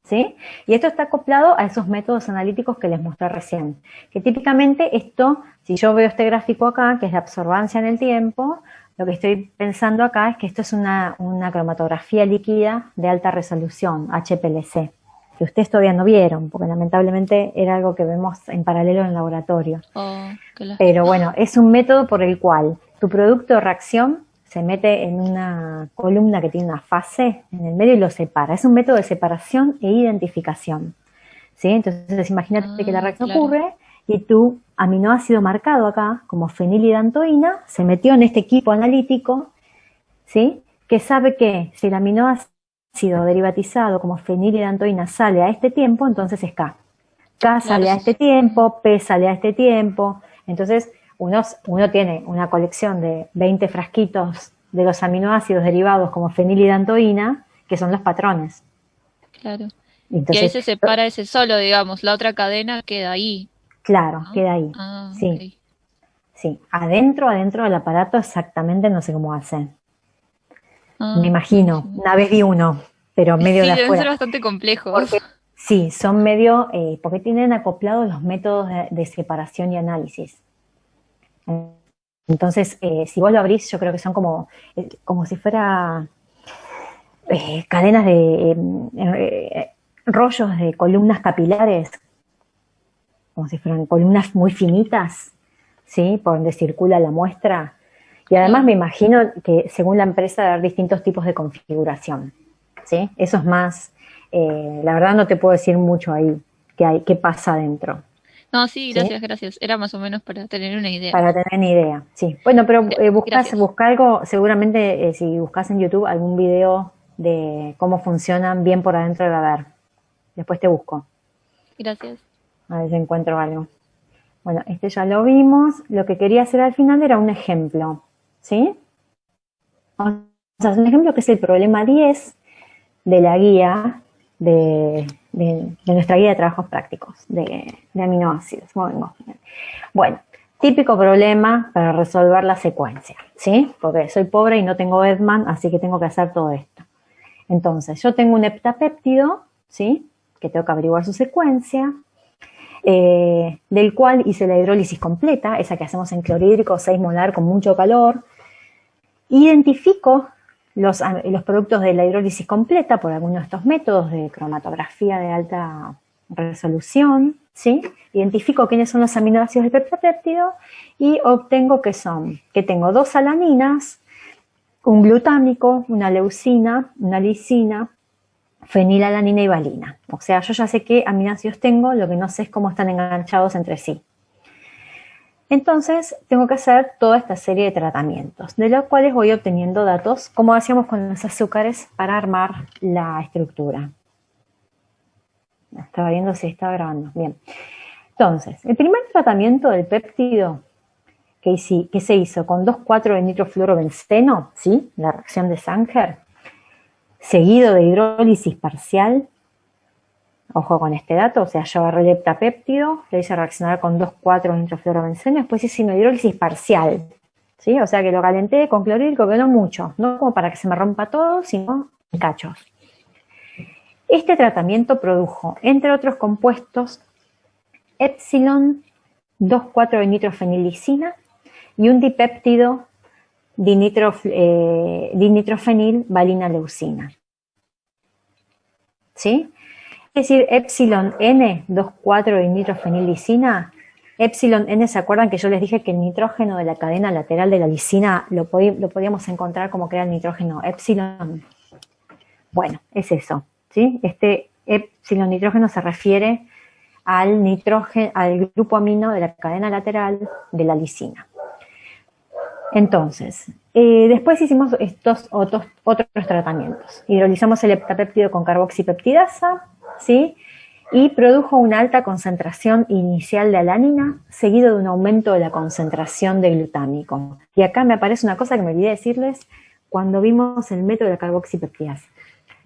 ¿sí? Y esto está acoplado a esos métodos analíticos que les mostré recién. Que típicamente esto, si yo veo este gráfico acá, que es la absorbancia en el tiempo, lo que estoy pensando acá es que esto es una cromatografía líquida de alta resolución, HPLC, que ustedes todavía no vieron, porque lamentablemente era algo que vemos en paralelo en el laboratorio. Pero bueno, es un método por el cual tu producto de reacción se mete en una columna que tiene una fase en el medio y lo separa. Es un método de separación e identificación. ¿Sí? Entonces imagínate que la reacción ocurre y tú aminoácido marcado acá, como fenilidantoína, se metió en este equipo analítico, ¿sí? Que sabe que si el aminoácido derivatizado como fenilidantoína sale a este tiempo, entonces es K. K sale a este tiempo, P sale a este tiempo. Entonces, uno tiene una colección de 20 frasquitos de los aminoácidos derivados como fenilidantoína, que son los patrones. Claro. Entonces, y ahí se separa ese solo, digamos, la otra cadena queda ahí. Claro, ¿no? queda ahí. Sí. Okay. Sí. Adentro del aparato exactamente no sé cómo hacen. Me imagino. Sí. Una vez vi uno, pero medio de deben afuera. ser bastante complejos. Porque, sí, son medio, porque tienen acoplados los métodos de separación y análisis. Entonces, si vos lo abrís, yo creo que son como si fuera cadenas de rollos de columnas capilares, como si fueran columnas muy finitas, ¿sí? Por donde circula la muestra. Y además me imagino que según la empresa debe haber distintos tipos de configuración, ¿sí? Eso es más, la verdad no te puedo decir mucho ahí qué pasa adentro. No, sí, gracias. Era más o menos para tener una idea. Para tener una idea, sí. Bueno, pero busca algo, seguramente si buscas en YouTube algún video de cómo funcionan bien por adentro de la ver. Después te busco. Gracias. A ver si encuentro algo. Bueno, este ya lo vimos. Lo que quería hacer al final era un ejemplo, ¿sí? O sea, es un ejemplo que es el problema 10 de la guía de nuestra guía de trabajos prácticos de aminoácidos. Bueno, típico problema para resolver la secuencia, ¿sí? Porque soy pobre y no tengo Edman, así que tengo que hacer todo esto. Entonces, yo tengo un heptapéptido, ¿sí? Que tengo que averiguar su secuencia, del cual hice la hidrólisis completa, esa que hacemos en clorhídrico 6 molar con mucho calor. Identifico los productos de la hidrólisis completa por alguno de estos métodos de cromatografía de alta resolución, ¿sí? Identifico quiénes son los aminoácidos del heptapéptido y obtengo que tengo 2 alaninas, un glutámico, una leucina, una lisina, fenilalanina y valina. O sea, yo ya sé qué aminoácidos tengo, lo que no sé es cómo están enganchados entre sí. Entonces, tengo que hacer toda esta serie de tratamientos, de los cuales voy obteniendo datos, como hacíamos con los azúcares, para armar la estructura. Estaba viendo si estaba grabando. Bien. Entonces, el primer tratamiento del péptido que se hizo con 2,4 de nitrofluorobenceno, ¿sí? La reacción de Sanger, seguido de hidrólisis parcial. Ojo con este dato, o sea, yo agarré el heptapéptido, le hice reaccionar con 2,4 nitrofluorobenceno, después hice una hidrólisis parcial, ¿sí? O sea que lo calenté con clorhídrico, pero no mucho, no como para que se me rompa todo, sino en cachos. Este tratamiento produjo, entre otros compuestos, epsilon 2,4 de nitrofenilicina y un dipéptido dinitrofenil valina leucina, ¿sí? Es decir, epsilon N, 2,4 de nitrofenilicina. Epsilon N, ¿se acuerdan que yo les dije que el nitrógeno de la cadena lateral de la lisina lo podíamos encontrar como que era el nitrógeno epsilon? Bueno, es eso, ¿sí? Este epsilon nitrógeno se refiere al grupo amino de la cadena lateral de la lisina. Entonces, después hicimos estos otros tratamientos. Hidrolizamos el heptapéptido con carboxipeptidasa, ¿sí? Y produjo una alta concentración inicial de alanina, seguido de un aumento de la concentración de glutámico. Y acá me aparece una cosa que me olvidé decirles cuando vimos el método de la carboxipeptidasa.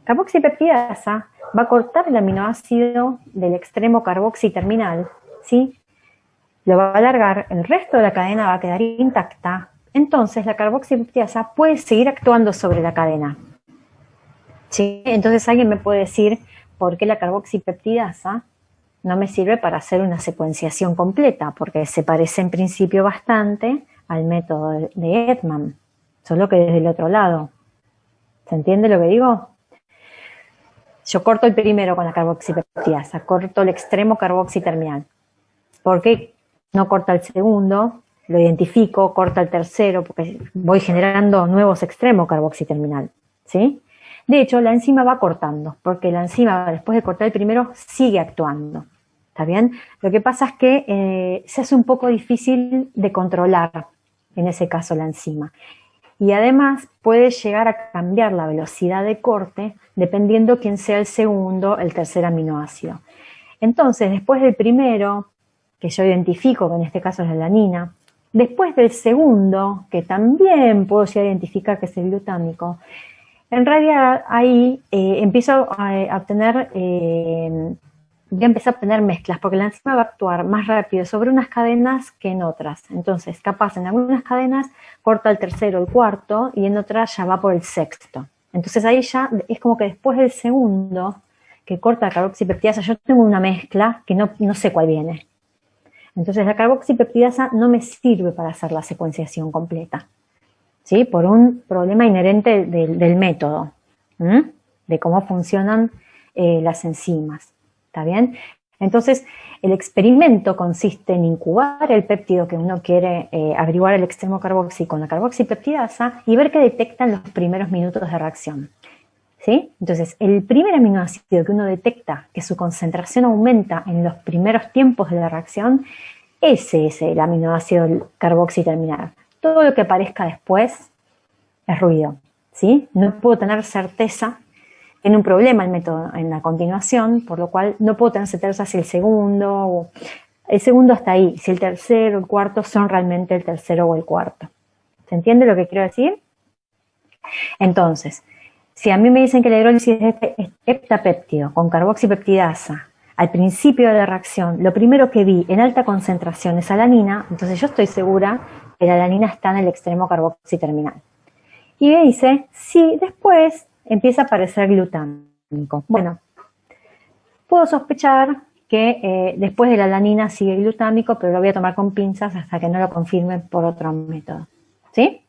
Carboxipeptidasa va a cortar el aminoácido del extremo carboxi terminal, ¿sí? Lo va a alargar, el resto de la cadena va a quedar intacta. Entonces la carboxipeptidasa puede seguir actuando sobre la cadena, ¿sí? Entonces alguien me puede decir por qué la carboxipeptidasa no me sirve para hacer una secuenciación completa, porque se parece en principio bastante al método de Edman, solo que desde el otro lado. ¿Se entiende lo que digo? Yo corto el primero con la carboxipeptidasa, corto el extremo carboxi terminal. ¿Por qué no corta el segundo? Lo identifico, corta el tercero, porque voy generando nuevos extremos carboxi terminal, ¿sí? De hecho, la enzima va cortando, porque la enzima, después de cortar el primero, sigue actuando. ¿está bien? Lo que pasa es que se hace un poco difícil de controlar, en ese caso, la enzima. Y además puede llegar a cambiar la velocidad de corte dependiendo quién sea el segundo, el tercer aminoácido. Entonces, después del primero, que yo identifico, que en este caso es la alanina, después del segundo, que también puedo ya identificar que es el glutámico, en realidad ahí empiezo a obtener, voy a empezar a obtener mezclas, porque la enzima va a actuar más rápido sobre unas cadenas que en otras. Entonces, capaz en algunas cadenas corta el tercero, el cuarto, y en otras ya va por el sexto. Entonces ahí ya es como que después del segundo, que corta la carboxipeptidasa, yo tengo una mezcla que no sé cuál viene. Entonces la carboxipeptidasa no me sirve para hacer la secuenciación completa, ¿sí? Por un problema inherente del método, de cómo funcionan las enzimas, ¿está bien? Entonces el experimento consiste en incubar el péptido que uno quiere averiguar el extremo carboxi con la carboxipeptidasa y ver qué detecta en los primeros minutos de reacción, ¿sí? Entonces, el primer aminoácido que uno detecta que su concentración aumenta en los primeros tiempos de la reacción, ese es el aminoácido carboxi terminal. Todo lo que aparezca después es ruido, ¿sí? No puedo tener certeza, tiene un problema el método en la continuación, por lo cual no puedo tener certeza si el segundo está ahí, si el tercero o el cuarto son realmente el tercero o el cuarto. ¿Se entiende lo que quiero decir? Entonces, si a mí me dicen que la hidrólisis de este heptapéptido con carboxipeptidasa al principio de la reacción, lo primero que vi en alta concentración es alanina, entonces yo estoy segura que la alanina está en el extremo carboxi terminal. Y me dice, sí, después empieza a aparecer glutámico. Bueno, puedo sospechar que después de la alanina sigue glutámico, pero lo voy a tomar con pinzas hasta que no lo confirmen por otro método, ¿sí?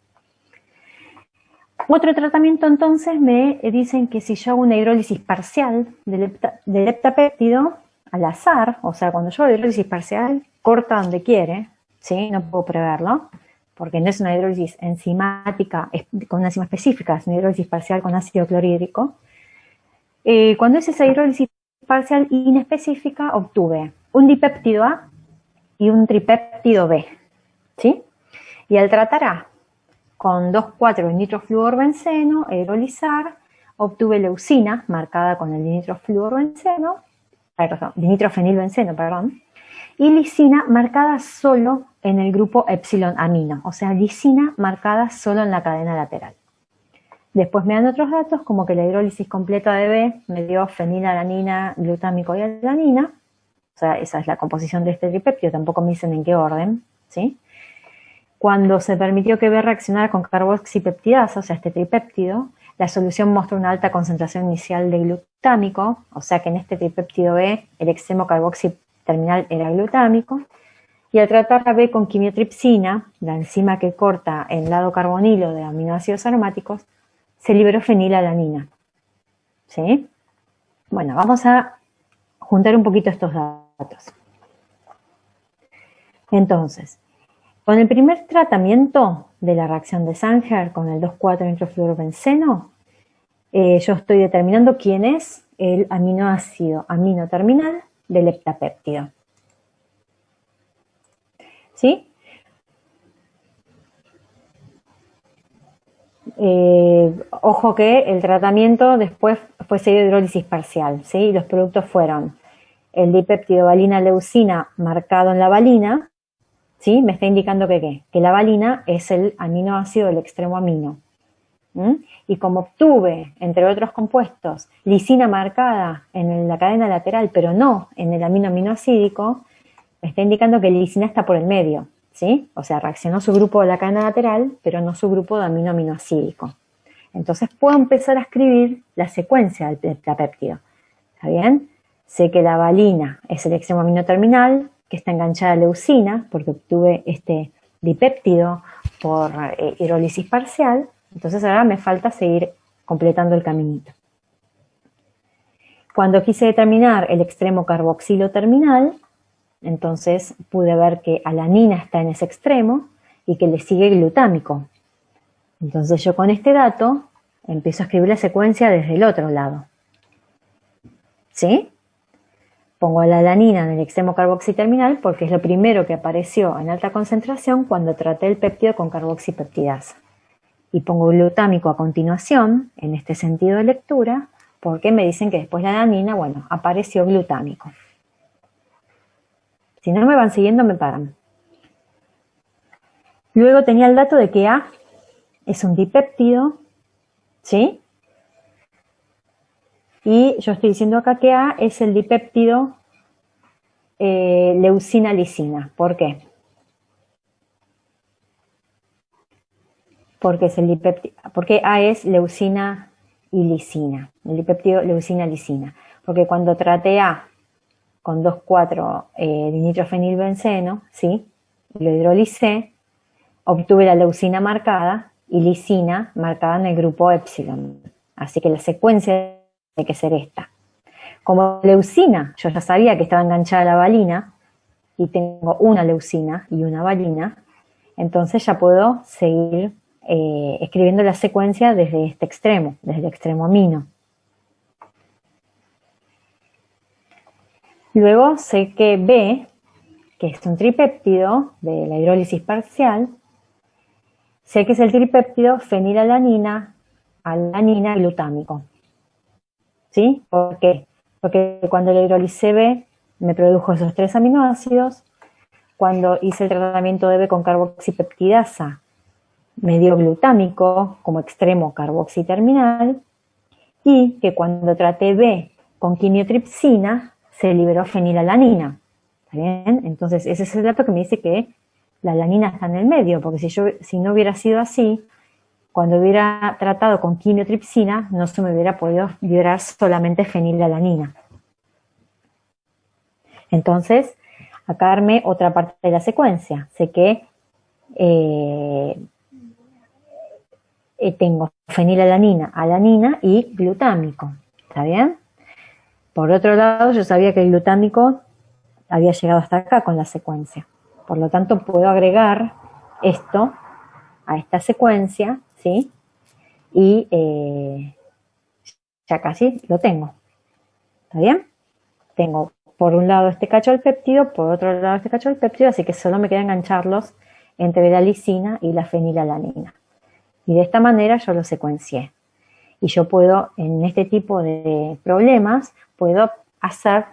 Otro tratamiento, entonces, me dicen que si yo hago una hidrólisis parcial del heptapéptido al azar, o sea, cuando yo hago hidrólisis parcial, corta donde quiere, ¿sí? No puedo preverlo, porque no es una hidrólisis enzimática con una enzima específica, es una hidrólisis parcial con ácido clorhídrico. Cuando hice esa hidrólisis parcial inespecífica, obtuve un dipéptido A y un tripéptido B, ¿sí? Y al tratar A con 2,4 nitrofluorbenceno, hidrolizar, obtuve leucina marcada con el dinitrofenilbenceno, y lisina marcada solo en el grupo epsilon amino, o sea, lisina marcada solo en la cadena lateral. Después me dan otros datos, como que la hidrólisis completa de B me dio fenilalanina, glutámico y alanina, o sea, esa es la composición de este tripéptido, tampoco me dicen en qué orden, ¿sí? Cuando se permitió que B reaccionara con carboxipeptidasa, o sea, este tripéptido, la solución mostró una alta concentración inicial de glutámico, o sea que en este tripéptido B el extremo carboxi terminal era glutámico, y al tratar a B con quimiotripsina, la enzima que corta el lado carbonilo de aminoácidos aromáticos, se liberó fenilalanina, ¿sí? Bueno, vamos a juntar un poquito estos datos. Entonces, con el primer tratamiento de la reacción de Sanger con el 2,4-nitrofluorobenceno, yo estoy determinando quién es el aminoácido amino terminal del heptapéptido. ¿Sí? Ojo que el tratamiento después fue seguido de hidrólisis parcial, ¿sí? Y los productos fueron el dipéptido valina-leucina marcado en la valina, ¿sí? Me está indicando que la valina es el aminoácido del extremo amino. Y como obtuve, entre otros compuestos, lisina marcada en la cadena lateral, pero no en el amino aminoacídico, me está indicando que la lisina está por el medio, ¿sí? O sea, reaccionó su grupo de la cadena lateral, pero no su grupo de amino aminoacídico. Entonces puedo empezar a escribir la secuencia del tetrapéptido. ¿Está bien? Sé que la valina es el extremo amino terminal, que está enganchada a leucina, porque obtuve este dipéptido por hidrólisis parcial. Entonces ahora me falta seguir completando el caminito. Cuando quise determinar el extremo carboxilo terminal, entonces pude ver que alanina está en ese extremo y que le sigue glutámico. Entonces yo con este dato empiezo a escribir la secuencia desde el otro lado. ¿Sí? Pongo la alanina en el extremo carboxiterminal porque es lo primero que apareció en alta concentración cuando traté el péptido con carboxipeptidasa. Y pongo glutámico a continuación, en este sentido de lectura, porque me dicen que después la alanina, bueno, apareció glutámico. Si no me van siguiendo, me paran. Luego tenía el dato de que A es un dipéptido, ¿sí? Y yo estoy diciendo acá que A es el dipéptido leucina-lisina. ¿Por qué? Porque es el dipéptido, porque A es leucina y lisina, el dipéptido leucina-lisina. Porque cuando traté A con 2,4-dinitrofenilbenceno, ¿sí? Lo hidrolicé, obtuve la leucina marcada y lisina marcada en el grupo épsilon. Así que la secuencia tiene que ser esta. Como leucina, yo ya sabía que estaba enganchada a la valina y tengo una leucina y una valina, entonces ya puedo seguir escribiendo la secuencia desde este extremo, desde el extremo amino. Luego sé que B, que es un tripéptido de la hidrólisis parcial, sé que es el tripéptido fenilalanina, alanina, glutámico. ¿Sí? ¿Por qué? Porque cuando lo hidrolicé B me produjo esos 3 aminoácidos. Cuando hice el tratamiento de B con carboxipeptidasa me dio glutámico como extremo carboxiterminal. Y que cuando traté B con quimiotripsina se liberó fenilalanina. ¿Está bien? Entonces ese es el dato que me dice que la alanina está en el medio, porque si no hubiera sido así, cuando hubiera tratado con quimiotripsina, no se me hubiera podido liberar solamente fenilalanina. Entonces, acá armé otra parte de la secuencia. Sé que tengo fenilalanina, alanina y glutámico. ¿Está bien? Por otro lado, yo sabía que el glutámico había llegado hasta acá con la secuencia. Por lo tanto, puedo agregar esto a esta secuencia, ¿sí? Y ya casi lo tengo. ¿Está bien? Tengo por un lado este cacho del péptido, por otro lado este cacho del péptido, así que solo me queda engancharlos entre la lisina y la fenilalanina. Y de esta manera yo lo secuencié. Y yo puedo, en este tipo de problemas, puedo hacer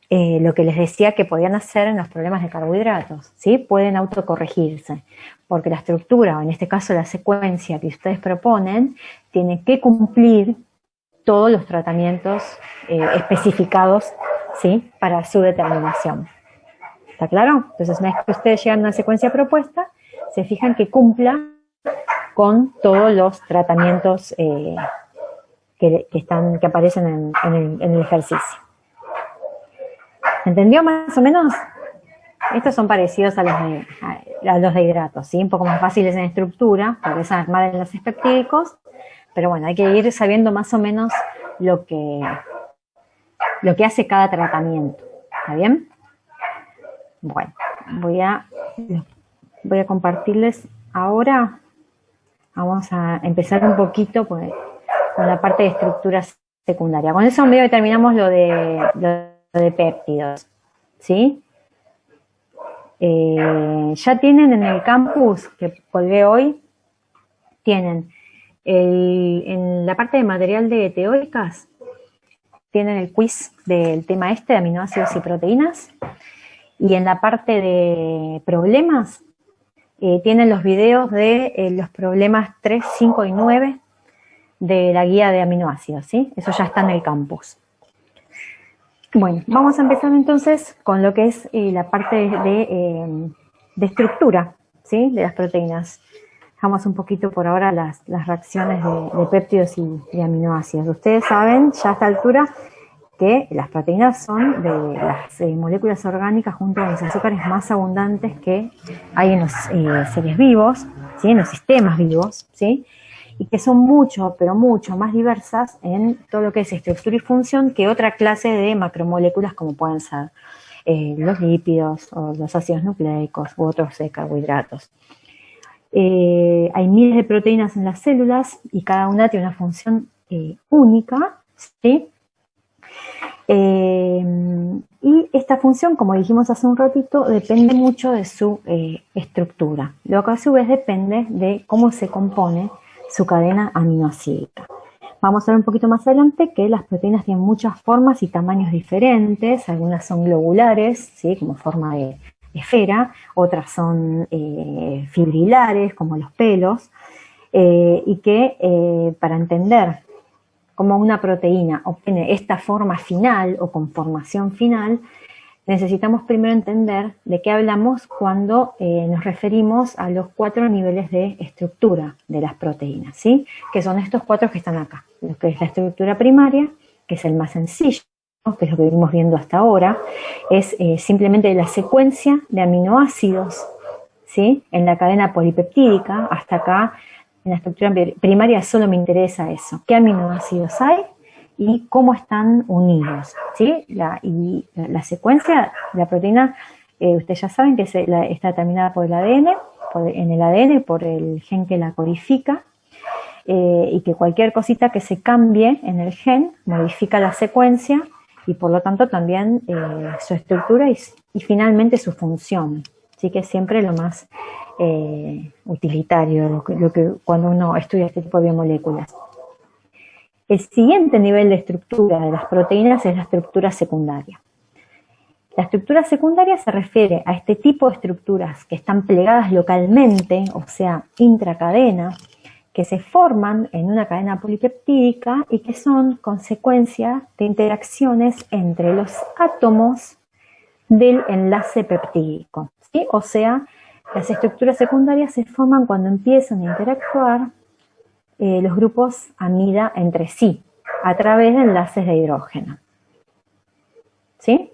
lo que les decía que podían hacer en los problemas de carbohidratos, ¿sí? Pueden autocorregirse, porque la estructura, o en este caso la secuencia que ustedes proponen, tiene que cumplir todos los tratamientos especificados, ¿sí? Para su determinación. ¿Está claro? Entonces, una vez que ustedes llegan a una secuencia propuesta, se fijan que cumpla con todos los tratamientos que aparecen en el ejercicio. ¿Entendió más o menos? Estos son parecidos a los de hidratos, ¿sí? Un poco más fáciles en estructura, porque es armar enlaces peptídicos, pero bueno, hay que ir sabiendo más o menos lo que hace cada tratamiento. ¿Está bien? Bueno, voy a compartirles ahora. Vamos a empezar un poquito con la parte de estructura secundaria. Con eso medio que terminamos lo de péptidos, ¿sí? Ya tienen en el campus que colgué hoy, tienen en la parte de material de teóricas, tienen el quiz del tema de aminoácidos y proteínas, y en la parte de problemas tienen los videos de los problemas 3, 5 y 9 de la guía de aminoácidos, ¿sí? Eso ya está en el campus. Bueno, vamos a empezar entonces con lo que es la parte de estructura, ¿sí? De las proteínas. Dejamos un poquito por ahora las reacciones de péptidos y aminoácidos. Ustedes saben ya a esta altura que las proteínas son de las moléculas orgánicas junto con los azúcares más abundantes que hay en los seres vivos, ¿sí? En los sistemas vivos, ¿sí? Y que son mucho, pero mucho más diversas en todo lo que es estructura y función que otra clase de macromoléculas como pueden ser los lípidos o los ácidos nucleicos u otros carbohidratos. Hay miles de proteínas en las células y cada una tiene una función única, ¿sí? Y función, como dijimos hace un ratito, depende mucho de su estructura, lo que a su vez depende de cómo se compone su cadena aminoácidica. Vamos a ver un poquito más adelante que las proteínas tienen muchas formas y tamaños diferentes, algunas son globulares, ¿sí? Como forma de esfera, otras son fibrilares, como los pelos, y que para entender cómo una proteína obtiene esta forma final o conformación final, necesitamos primero entender de qué hablamos cuando nos referimos a los 4 niveles de estructura de las proteínas, ¿sí? Que son estos 4 que están acá. Lo que es la estructura primaria, que es el más sencillo, que es lo que venimos viendo hasta ahora, es simplemente la secuencia de aminoácidos, ¿sí? En la cadena polipeptídica. Hasta acá, en la estructura primaria, solo me interesa eso. ¿Qué aminoácidos hay? Y cómo están unidos, ¿sí? La secuencia de la proteína, ustedes ya saben que está determinada por el ADN, en el ADN por el gen que la codifica, y que cualquier cosita que se cambie en el gen modifica la secuencia y por lo tanto también su estructura y finalmente su función. Así que es siempre lo más utilitario lo que cuando uno estudia este tipo de biomoléculas. El siguiente nivel de estructura de las proteínas es la estructura secundaria. La estructura secundaria se refiere a este tipo de estructuras que están plegadas localmente, o sea, intracadena, que se forman en una cadena polipeptídica y que son consecuencia de interacciones entre los átomos del enlace peptídico, ¿sí? O sea, las estructuras secundarias se forman cuando empiezan a interactuar los grupos amida entre sí, a través de enlaces de hidrógeno. ¿Sí?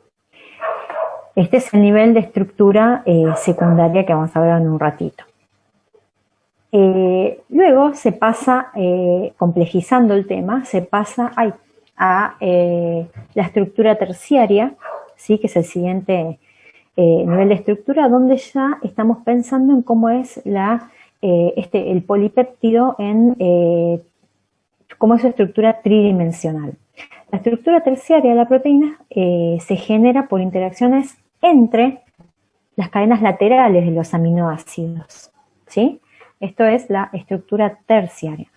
Este es el nivel de estructura secundaria que vamos a ver en un ratito. Luego se pasa, complejizando el tema, se pasa a la estructura terciaria, ¿sí? Que es el siguiente nivel de estructura, donde ya estamos pensando en cómo es el polipéptido, cómo es su estructura tridimensional. La estructura terciaria de la proteína se genera por interacciones entre las cadenas laterales de los aminoácidos, ¿sí? Esto es la estructura terciaria.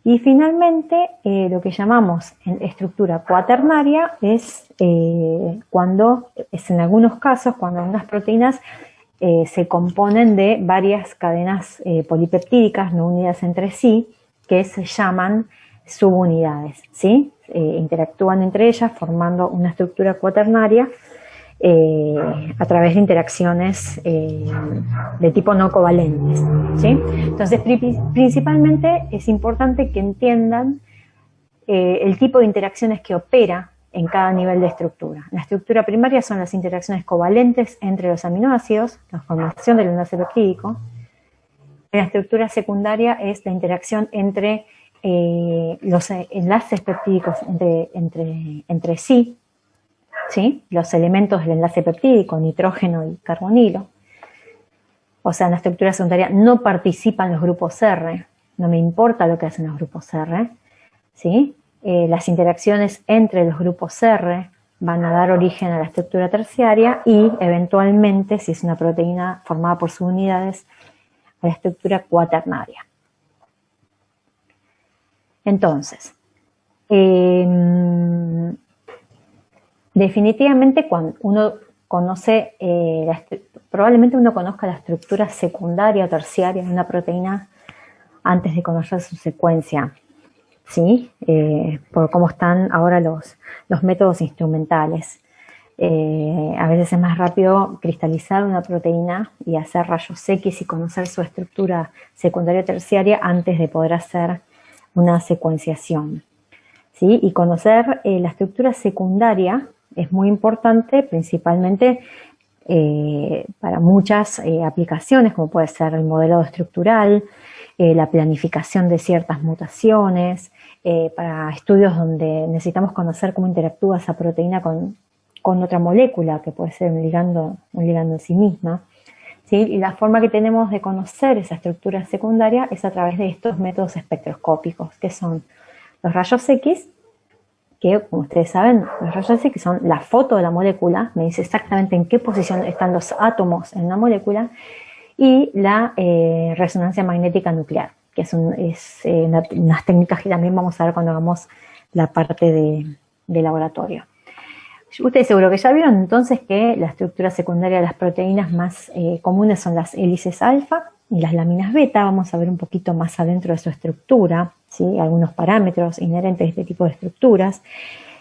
Y finalmente, lo que llamamos estructura cuaternaria es cuando, en algunos casos, cuando algunas proteínas se componen de varias cadenas polipeptídicas no unidas entre sí, que se llaman subunidades, ¿sí? Interactúan entre ellas formando una estructura cuaternaria a través de interacciones de tipo no covalentes, ¿sí? Entonces, principalmente es importante que entiendan el tipo de interacciones que opera en cada nivel de estructura. La estructura primaria son las interacciones covalentes entre los aminoácidos, la formación del enlace peptídico. La estructura secundaria es la interacción entre los enlaces peptídicos entre sí, ¿sí? Los elementos del enlace peptídico, nitrógeno y carbonilo. O sea, en la estructura secundaria no participan los grupos R, no me importa lo que hacen los grupos R, ¿sí? Las interacciones entre los grupos R van a dar origen a la estructura terciaria y eventualmente, si es una proteína formada por subunidades, a la estructura cuaternaria. Entonces, definitivamente cuando uno conoce, probablemente uno conozca la estructura secundaria o terciaria de una proteína antes de conocer su secuencia, ¿sí? Por cómo están ahora los métodos instrumentales. A veces es más rápido cristalizar una proteína y hacer rayos X y conocer su estructura secundaria o terciaria antes de poder hacer una secuenciación, ¿sí? Y conocer la estructura secundaria es muy importante, principalmente para muchas aplicaciones, como puede ser el modelado estructural, la planificación de ciertas mutaciones, para estudios donde necesitamos conocer cómo interactúa esa proteína con otra molécula, que puede ser un ligando en sí misma, ¿sí? Y la forma que tenemos de conocer esa estructura secundaria es a través de estos métodos espectroscópicos, que son los rayos X que, como ustedes saben, los rayos X, que son la foto de la molécula, me dice exactamente en qué posición están los átomos en una molécula, y la resonancia magnética nuclear, que es unas técnicas que también vamos a ver cuando hagamos la parte de laboratorio. Ustedes seguro que ya vieron entonces que la estructura secundaria de las proteínas más comunes son las hélices alfa y las láminas beta. Vamos a ver un poquito más adentro de su estructura, ¿sí? Algunos parámetros inherentes de este tipo de estructuras.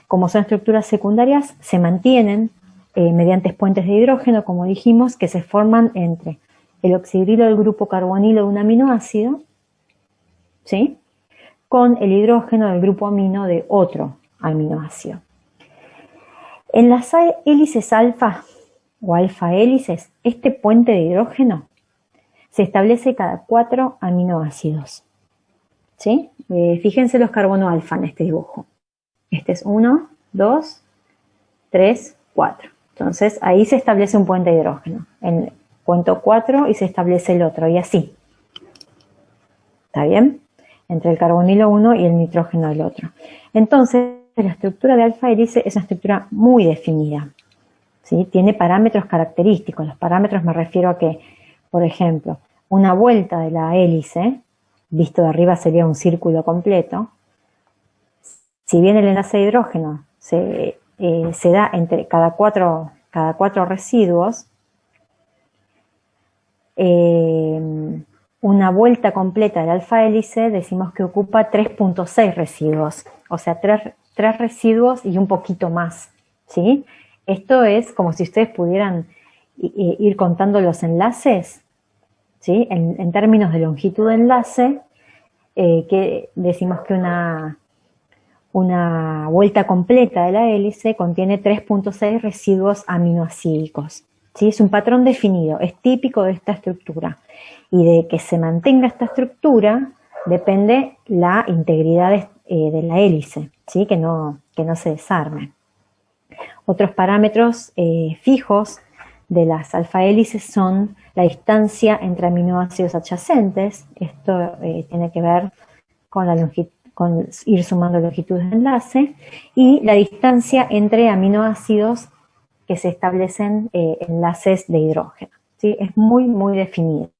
Como son estructuras secundarias, se mantienen mediante puentes de hidrógeno, como dijimos, que se forman entre el oxidrilo del grupo carbonilo de un aminoácido, ¿sí?, con el hidrógeno del grupo amino de otro aminoácido. En las hélices alfa o alfa hélices, este puente de hidrógeno se establece cada 4 aminoácidos, ¿sí? Fíjense los carbono alfa en este dibujo. Este es 1, 2, 3, 4. Entonces ahí se establece un puente de hidrógeno. Cuento 4 y se establece el otro, y así. ¿Está bien? Entre el carbonilo 1 y el nitrógeno del otro. Entonces, la estructura de alfa hélice es una estructura muy definida, ¿sí? Tiene parámetros característicos. Los parámetros me refiero a que, por ejemplo, una vuelta de la hélice, visto de arriba sería un círculo completo. Si bien el enlace de hidrógeno se da entre cada cuatro residuos, una vuelta completa del alfa hélice decimos que ocupa 3.6 residuos, o sea, 3 residuos y un poquito más, ¿sí? Esto es como si ustedes pudieran ir contando los enlaces, ¿sí? En términos de longitud de enlace, que decimos que una vuelta completa de la hélice contiene 3.6 residuos aminoácidos, ¿sí? Es un patrón definido, es típico de esta estructura. Y de que se mantenga esta estructura depende la integridad de la hélice, ¿sí? Que no se desarme. Otros parámetros fijos de las alfa hélices son la distancia entre aminoácidos adyacentes. Esto tiene que ver con ir sumando longitudes de enlace, y la distancia entre aminoácidos que se establecen enlaces de hidrógeno, ¿sí? Es muy, muy definido.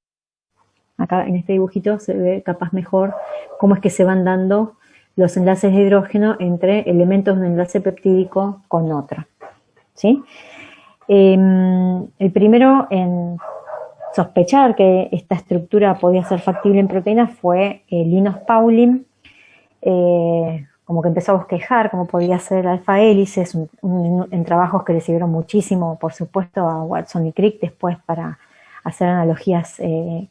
Acá en este dibujito se ve capaz mejor cómo es que se van dando los enlaces de hidrógeno entre elementos de un enlace peptídico con otro, ¿sí? El primero en sospechar que esta estructura podía ser factible en proteínas fue Linus Pauling, como que empezó a bosquejar cómo podía ser alfa hélices en trabajos que le sirvieron muchísimo, por supuesto, a Watson y Crick después para hacer analogías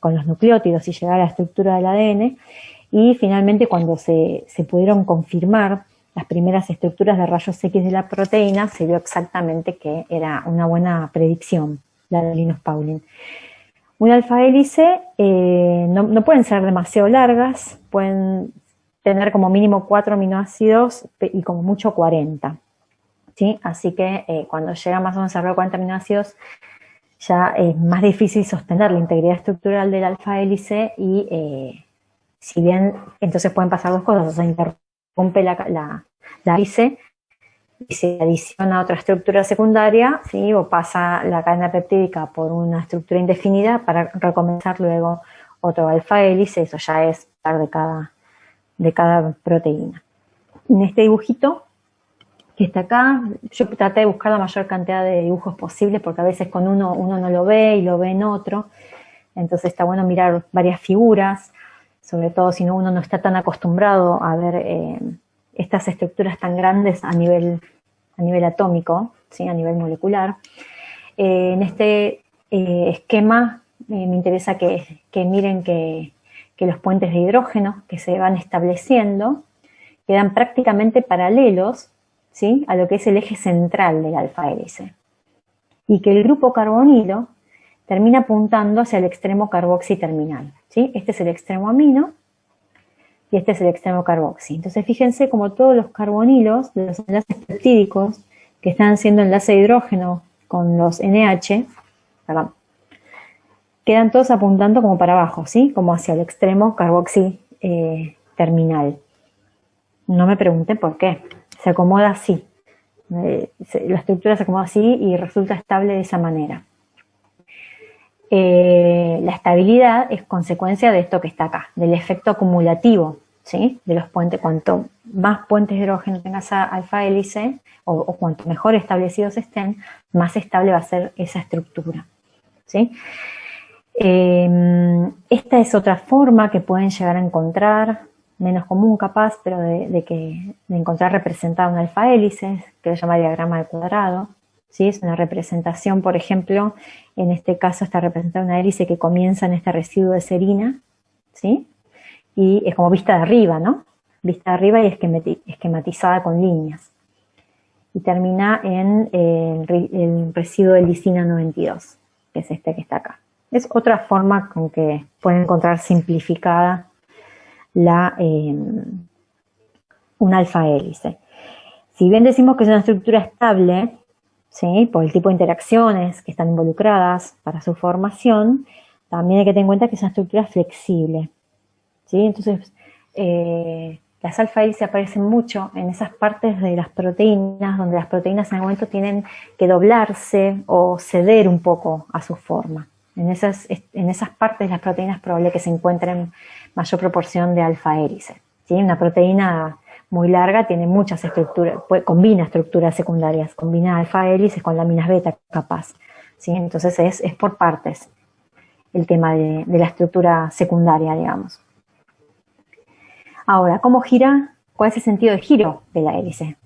con los nucleótidos y llegar a la estructura del ADN, y finalmente cuando se pudieron confirmar las primeras estructuras de rayos X de la proteína, se vio exactamente que era una buena predicción, la de Linus Pauling. Una alfa hélice no pueden ser demasiado largas, pueden tener como mínimo 4 aminoácidos y como mucho 40, ¿sí? Así que cuando llega más o menos a 40 aminoácidos, ya es más difícil sostener la integridad estructural del alfa hélice, y si bien entonces pueden pasar dos cosas: o sea, interrumpe la hélice y se adiciona a otra estructura secundaria, ¿sí? O pasa la cadena peptídica por una estructura indefinida para recomenzar luego otro alfa hélice. Eso ya es par de cada proteína. En este dibujito que está acá, yo traté de buscar la mayor cantidad de dibujos posibles, porque a veces con uno no lo ve y lo ve en otro, entonces está bueno mirar varias figuras, sobre todo si uno no está tan acostumbrado a ver estas estructuras tan grandes a nivel atómico, ¿sí? A nivel molecular. En este esquema me interesa que miren que los puentes de hidrógeno que se van estableciendo quedan prácticamente paralelos, ¿sí? A lo que es el eje central del alfa hélice, y que el grupo carbonilo termina apuntando hacia el extremo carboxi terminal, ¿sí? Este es el extremo amino y este es el extremo carboxi. Entonces fíjense como todos los carbonilos de los enlaces peptídicos que están haciendo enlace de hidrógeno con los NH, perdón, quedan todos apuntando como para abajo, ¿sí? Como hacia el extremo carboxi terminal. No me pregunten por qué. se acomoda así. La estructura se acomoda así y resulta estable de esa manera. La estabilidad es consecuencia de esto que está acá, del efecto acumulativo, ¿sí? De los puentes. Cuanto más puentes de hidrógeno tengas alfa hélice, o cuanto mejor establecidos estén, más estable va a ser esa estructura, ¿sí? Esta es otra forma que pueden llegar a encontrar, menos común capaz, pero de encontrar representada una alfa hélice, que se llama diagrama del cuadrado, ¿sí? Es una representación, por ejemplo, en este caso está representada una hélice que comienza en este residuo de serina, ¿sí? Y es como vista de arriba, ¿no? Vista de arriba y esquematizada con líneas. Y termina en el residuo de lisina 92, que es este que está acá. Es otra forma con que pueden encontrar simplificada una alfa hélice. Si bien decimos que es una estructura estable, ¿sí? Por el tipo de interacciones que están involucradas para su formación, también hay que tener en cuenta que es una estructura flexible, ¿sí? Entonces, las alfa hélices aparecen mucho en esas partes de las proteínas, donde las proteínas en algún momento tienen que doblarse o ceder un poco a su forma. En esas partes de las proteínas es probable que se encuentren mayor proporción de alfa hélices, ¿sí? Una proteína muy larga tiene muchas estructuras, combina estructuras secundarias, combina alfa hélices con láminas beta capaz, ¿sí? Entonces es por partes el tema de la estructura secundaria, digamos. Ahora, ¿cómo gira? ¿Cuál es el sentido de giro de la hélice?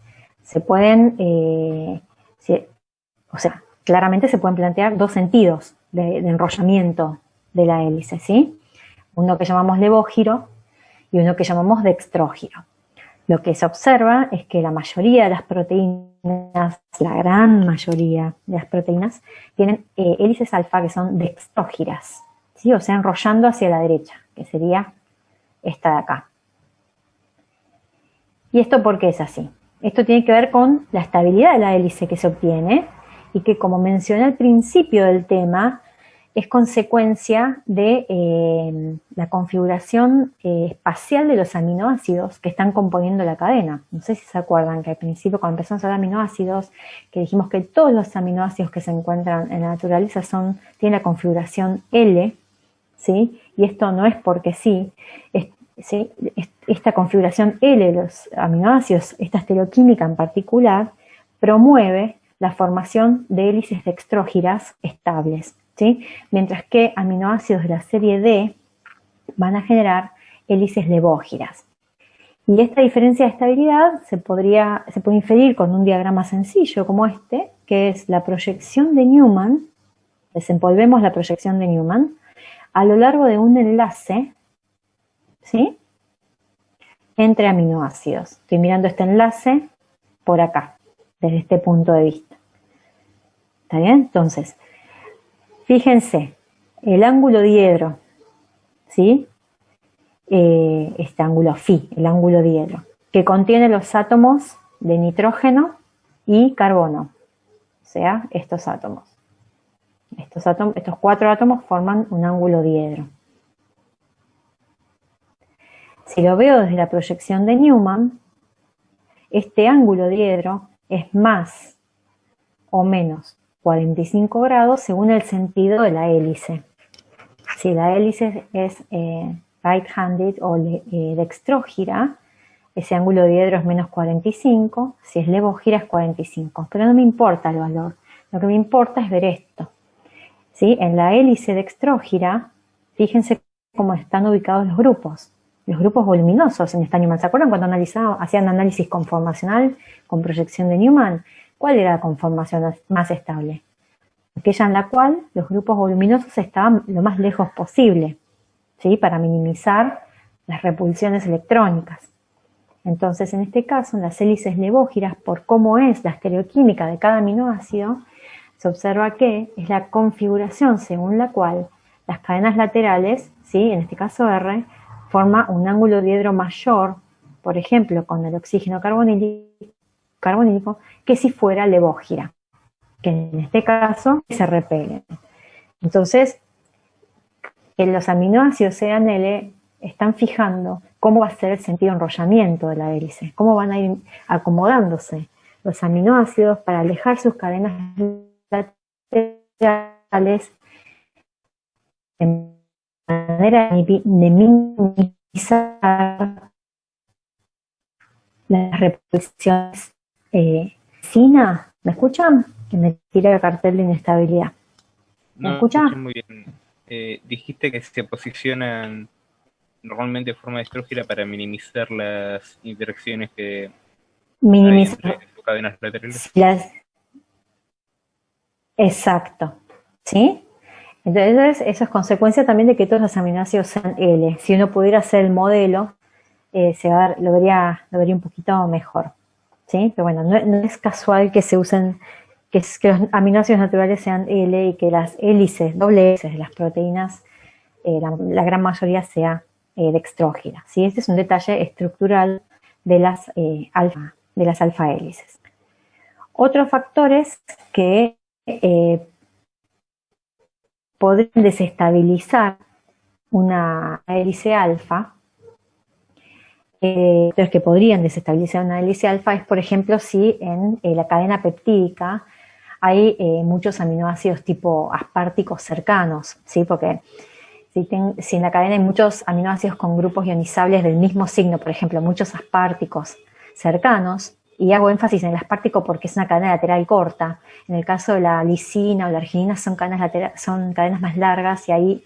Se pueden, claramente se pueden plantear dos sentidos de enrollamiento de la hélice, ¿sí? Uno que llamamos levógiro y uno que llamamos dextrógiro. Lo que se observa es que la mayoría de las proteínas, la gran mayoría de las proteínas, tienen hélices alfa que son dextrógiras, ¿sí? O sea, enrollando hacia la derecha, que sería esta de acá. ¿Y esto por qué es así? Esto tiene que ver con la estabilidad de la hélice que se obtiene y que, como mencioné al principio del tema, es consecuencia de la configuración espacial de los aminoácidos que están componiendo la cadena. No sé si se acuerdan que al principio, cuando empezamos a hablar de aminoácidos, que dijimos que todos los aminoácidos que se encuentran en la naturaleza tienen la configuración L, ¿sí? Y esto no es porque sí. ¿Sí? Esta configuración L de los aminoácidos, esta estereoquímica en particular, promueve la formación de hélices dextrógiras estables, ¿sí? Mientras que aminoácidos de la serie D van a generar hélices levógiras. Y esta diferencia de estabilidad se puede inferir con un diagrama sencillo como este, que es la proyección de Newman. Desempolvemos la proyección de Newman a lo largo de un enlace, ¿sí? Entre aminoácidos. Estoy mirando este enlace por acá, desde este punto de vista. ¿Está bien? Entonces, fíjense, el ángulo diedro, ¿sí? Este ángulo phi, el ángulo diedro, que contiene los átomos de nitrógeno y carbono, o sea, estos átomos. Estos 4 átomos forman un ángulo diedro. Si lo veo desde la proyección de Newman, este ángulo diedro es más o menos 45 grados según el sentido de la hélice. Si la hélice es right-handed o dextrógira, ese ángulo diedro es menos 45, si es levógira es 45, pero no me importa el valor, lo que me importa es ver esto. ¿Sí? En la hélice dextrógira, fíjense cómo están ubicados los grupos voluminosos en esta Newman. ¿Se acuerdan cuando hacían análisis conformacional con proyección de Newman? ¿Cuál era la conformación más estable? Aquella en la cual los grupos voluminosos estaban lo más lejos posible, ¿sí? Para minimizar las repulsiones electrónicas. Entonces, en este caso, en las hélices levógiras, por cómo es la estereoquímica de cada aminoácido, se observa que es la configuración según la cual las cadenas laterales, ¿sí? En este caso R, forma un ángulo diedro mayor, por ejemplo, con el oxígeno carbonílico, que si fuera levógira, que en este caso se repelen. Entonces, que los aminoácidos sean L están fijando cómo va a ser el sentido de enrollamiento de la hélice, cómo van a ir acomodándose los aminoácidos para alejar sus cadenas laterales de manera de minimizar las reproducciones. Sina, ¿me escuchan? Que me tira el cartel de inestabilidad. ¿Me No, escuchan? escuché muy bien. Dijiste que se posicionan normalmente de forma estrógena para minimizar las interacciones que hay Minimizar entre sus cadenas laterales. Exacto, ¿sí? Entonces, eso es consecuencia también de que todos los aminoácidos sean L. Si uno pudiera hacer el modelo, lo vería un poquito mejor, ¿sí? Pero bueno, no es casual que se usen, que los aminoácidos naturales sean L y que las hélices, doble hélices de las proteínas, la gran mayoría sea dextrógena, ¿sí? Este es un detalle estructural de las alfa hélices. Otros factores que podrían desestabilizar una hélice alfa, es, por ejemplo, si en la cadena peptídica hay muchos aminoácidos tipo asparticos cercanos, ¿sí? Porque si en la cadena hay muchos aminoácidos con grupos ionizables del mismo signo, por ejemplo, muchos asparticos cercanos, y hago énfasis en el aspartico porque es una cadena lateral corta. En el caso de la lisina o la arginina son cadenas más largas, y ahí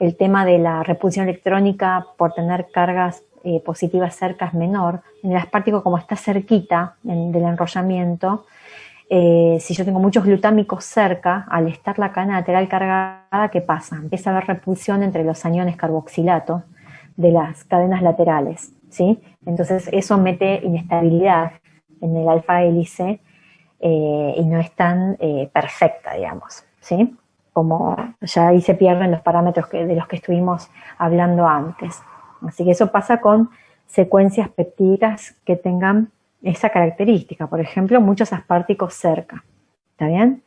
el tema de la repulsión electrónica por tener cargas positivas cerca es menor. En el aspartico, como está cerquita del enrollamiento, si yo tengo muchos glutámicos cerca, al estar la cadena lateral cargada, ¿qué pasa? Empieza a haber repulsión entre los aniones carboxilato de las cadenas laterales, ¿sí? Entonces eso mete inestabilidad en el alfa hélice y no es tan perfecta, digamos, ¿sí? Como ya ahí se pierden los parámetros de los que estuvimos hablando antes. Así que eso pasa con secuencias peptídicas que tengan esa característica, por ejemplo, muchos asparticos cerca, ¿está bien?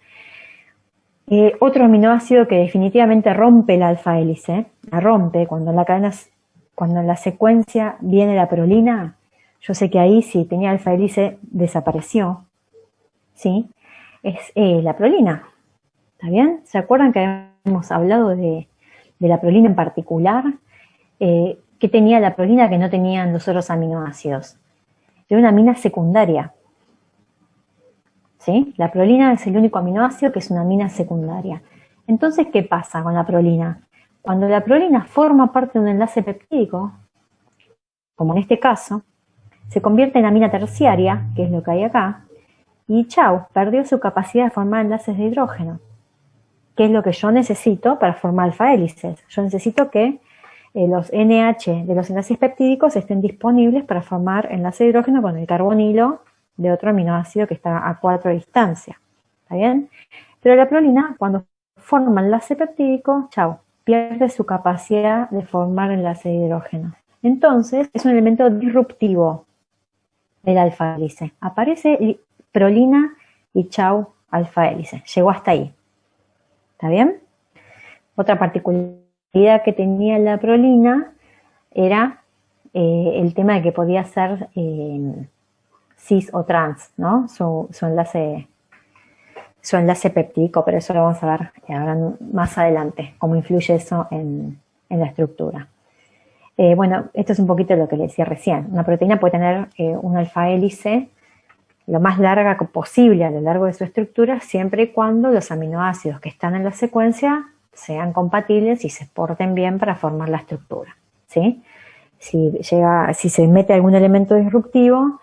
Otro aminoácido que definitivamente rompe el alfa hélice, la rompe cuando en la secuencia viene la prolina. Yo sé que ahí, si tenía alfa hélice, desapareció, ¿sí? Es la prolina, ¿está bien? ¿Se acuerdan que hemos hablado de la prolina en particular? ¿Qué tenía la prolina que no tenían los otros aminoácidos? Era una amina secundaria, ¿sí? La prolina es el único aminoácido que es una amina secundaria. Entonces, ¿qué pasa con la prolina? Cuando la prolina forma parte de un enlace peptídico, como en este caso, se convierte en amina terciaria, que es lo que hay acá, y chau, perdió su capacidad de formar enlaces de hidrógeno, que es lo que yo necesito para formar alfa hélices. Yo necesito que los NH de los enlaces peptídicos estén disponibles para formar enlace de hidrógeno con el carbonilo de otro aminoácido que está a 4 de distancia, ¿está bien? Pero la prolina, cuando forma enlace peptídico, chau, pierde su capacidad de formar enlace de hidrógeno. Entonces, es un elemento disruptivo del alfa hélice. Aparece prolina y chau, alfa hélice. Llegó hasta ahí. ¿Está bien? Otra particularidad que tenía la prolina era el tema de que podía ser cis o trans, ¿no? Su enlace peptídico, pero eso lo vamos a ver ahora más adelante, cómo influye eso en la estructura. Bueno, esto es un poquito lo que le decía recién. Una proteína puede tener una alfa hélice lo más larga posible a lo largo de su estructura, siempre y cuando los aminoácidos que están en la secuencia sean compatibles y se porten bien para formar la estructura, ¿sí? Si se mete algún elemento disruptivo,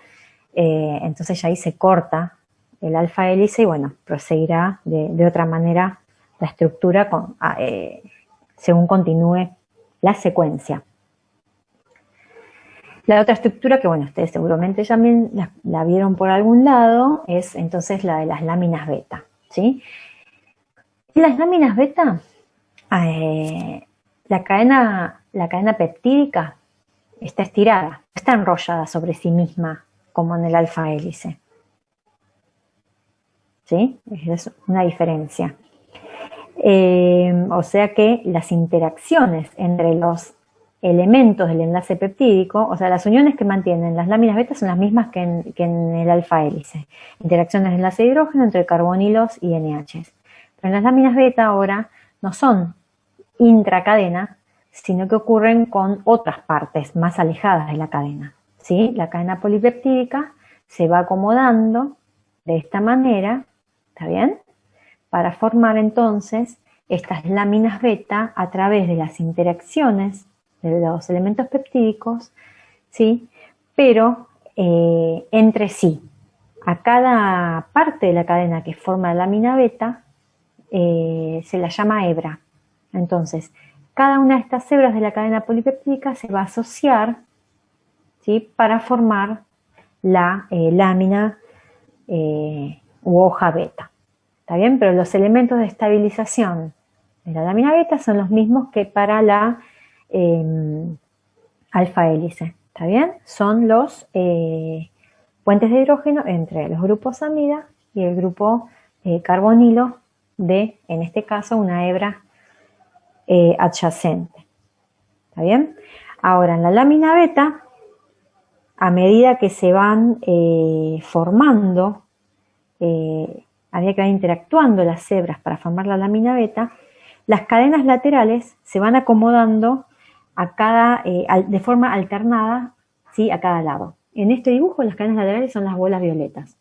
entonces ya ahí se corta el alfa hélice y bueno, proseguirá de otra manera la estructura según continúe la secuencia. La otra estructura que, bueno, ustedes seguramente ya la vieron por algún lado, es entonces la de las láminas beta, ¿sí? En las láminas beta, la cadena peptídica está estirada, no está enrollada sobre sí misma como en el alfa hélice, ¿sí? Es una diferencia. O sea que las interacciones entre los elementos del enlace peptídico, o sea, las uniones que mantienen las láminas beta son las mismas que en el alfa hélice. Interacciones de enlace de hidrógeno entre carbonilos y NHs. Pero en las láminas beta ahora no son intracadena, sino que ocurren con otras partes más alejadas de la cadena. ¿Sí? La cadena polipeptídica se va acomodando de esta manera, ¿está bien? Para formar entonces estas láminas beta a través de las interacciones de los elementos peptídicos, ¿sí? Pero entre sí. A cada parte de la cadena que forma la lámina beta se la llama hebra. Entonces, cada una de estas hebras de la cadena polipeptídica se va a asociar, ¿sí? Para formar la lámina u hoja beta. ¿Está bien? Pero los elementos de estabilización de la lámina beta son los mismos que para la alfa hélice. ¿Está bien? Son los puentes de hidrógeno entre los grupos amida y el grupo carbonilo de, en este caso, una hebra adyacente. ¿Está bien? Ahora, en la lámina beta, a medida que se van formando, a medida que van interactuando las hebras para formar la lámina beta, las cadenas laterales se van acomodando a cada, de forma alternada, ¿sí? A cada lado. En este dibujo las cadenas laterales son las bolas violetas,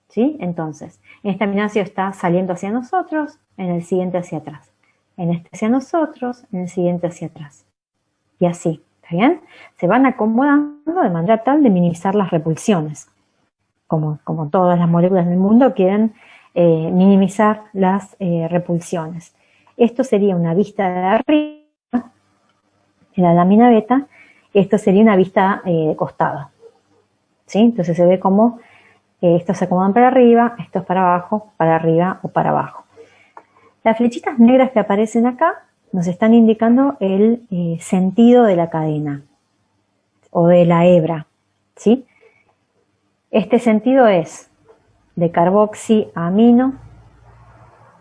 ¿sí? Entonces, en este aminoácido está saliendo hacia nosotros, en el siguiente hacia atrás. En este hacia nosotros, en el siguiente hacia atrás. Y así, ¿está bien? Se van acomodando de manera tal de minimizar las repulsiones. Como todas las moléculas del mundo quieren minimizar las repulsiones. Esto sería una vista de arriba, en la lámina beta. Esto sería una vista de costado. ¿Sí? Entonces se ve como estos se acomodan para arriba, estos para abajo, para arriba o para abajo. Las flechitas negras que aparecen acá nos están indicando el sentido de la cadena o de la hebra, ¿sí? Este sentido es de carboxiamino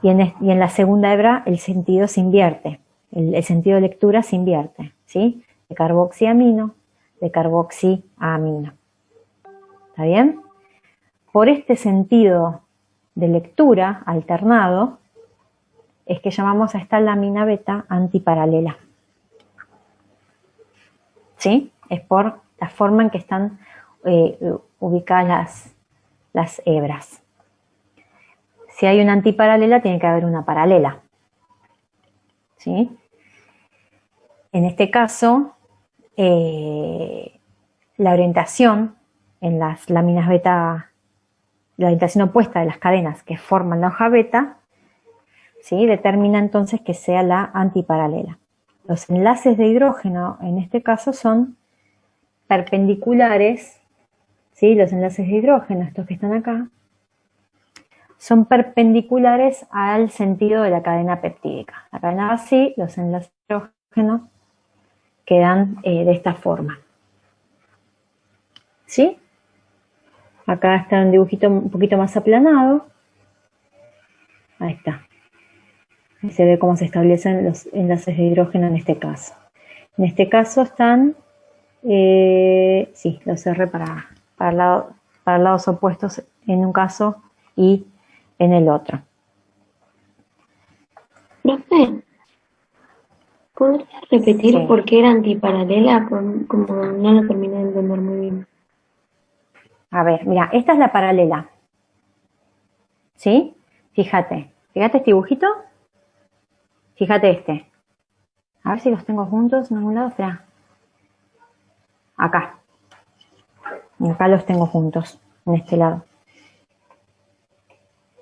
y en la segunda hebra el sentido se invierte, el sentido de lectura se invierte, ¿sí? De carboxiamino, de carboxiamino. ¿Está bien? Por este sentido de lectura alternado es que llamamos a esta lámina beta antiparalela. ¿Sí? Es por la forma en que están ubicadas las hebras. Si hay una antiparalela, tiene que haber una paralela. ¿Sí? En este caso, la orientación en las láminas beta, la orientación opuesta de las cadenas que forman la hoja beta, ¿sí? Determina entonces que sea la antiparalela. Los enlaces de hidrógeno, en este caso, son perpendiculares, ¿sí? Los enlaces de hidrógeno, estos que están acá, son perpendiculares al sentido de la cadena peptídica. La cadena va así, los enlaces de hidrógeno quedan de esta forma. ¿Sí? Acá está un dibujito un poquito más aplanado. Ahí está. Ahí se ve cómo se establecen los enlaces de hidrógeno en este caso. En este caso están, sí, los cerré para lados opuestos en un caso y en el otro. Profe, ¿podrías repetir Sí. por qué era antiparalela? Como no lo terminé de entender muy bien. A ver, mira, esta es la paralela. ¿Sí? Fíjate este dibujito. Fíjate este. A ver si los tengo juntos en algún lado. Espera. Acá. Acá los tengo juntos, en este lado.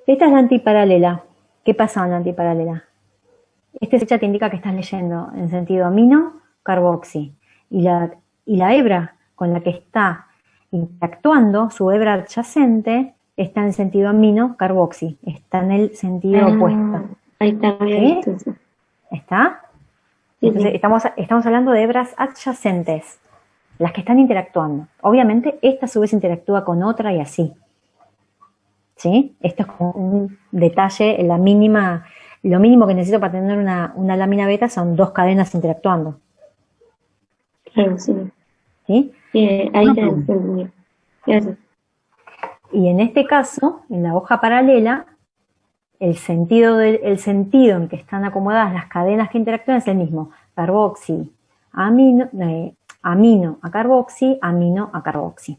Esta es la antiparalela. ¿Qué pasa en la antiparalela? Esta flecha te indica que estás leyendo en sentido amino, carboxi. Y la hebra con la que está interactuando, su hebra adyacente, está en sentido amino, carboxi. Está en el sentido opuesto. Ahí está, había ¿Sí? visto eso. ¿Está? Sí, Entonces, sí. estamos hablando de hebras adyacentes, las que están interactuando. Obviamente, esta a su vez interactúa con otra y así. ¿Sí? Esto es como un detalle, lo mínimo que necesito para tener una lámina beta son dos cadenas interactuando. Claro, sí. ¿Sí? Ahí Una te pregunta. entendí. Gracias. Y en este caso, en la hoja paralela, el sentido en que están acomodadas las cadenas que interactúan es el mismo. Carboxi, amino a carboxi, amino a carboxi.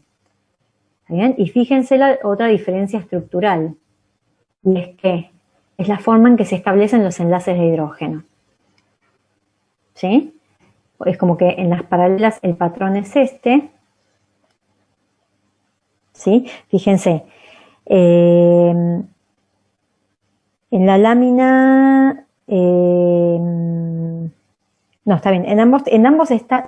¿Está bien? Y fíjense la otra diferencia estructural. Y es que es la forma en que se establecen los enlaces de hidrógeno. ¿Sí? Es como que en las paralelas el patrón es este. ¿Sí? Fíjense. En la lámina... no, está bien. En ambos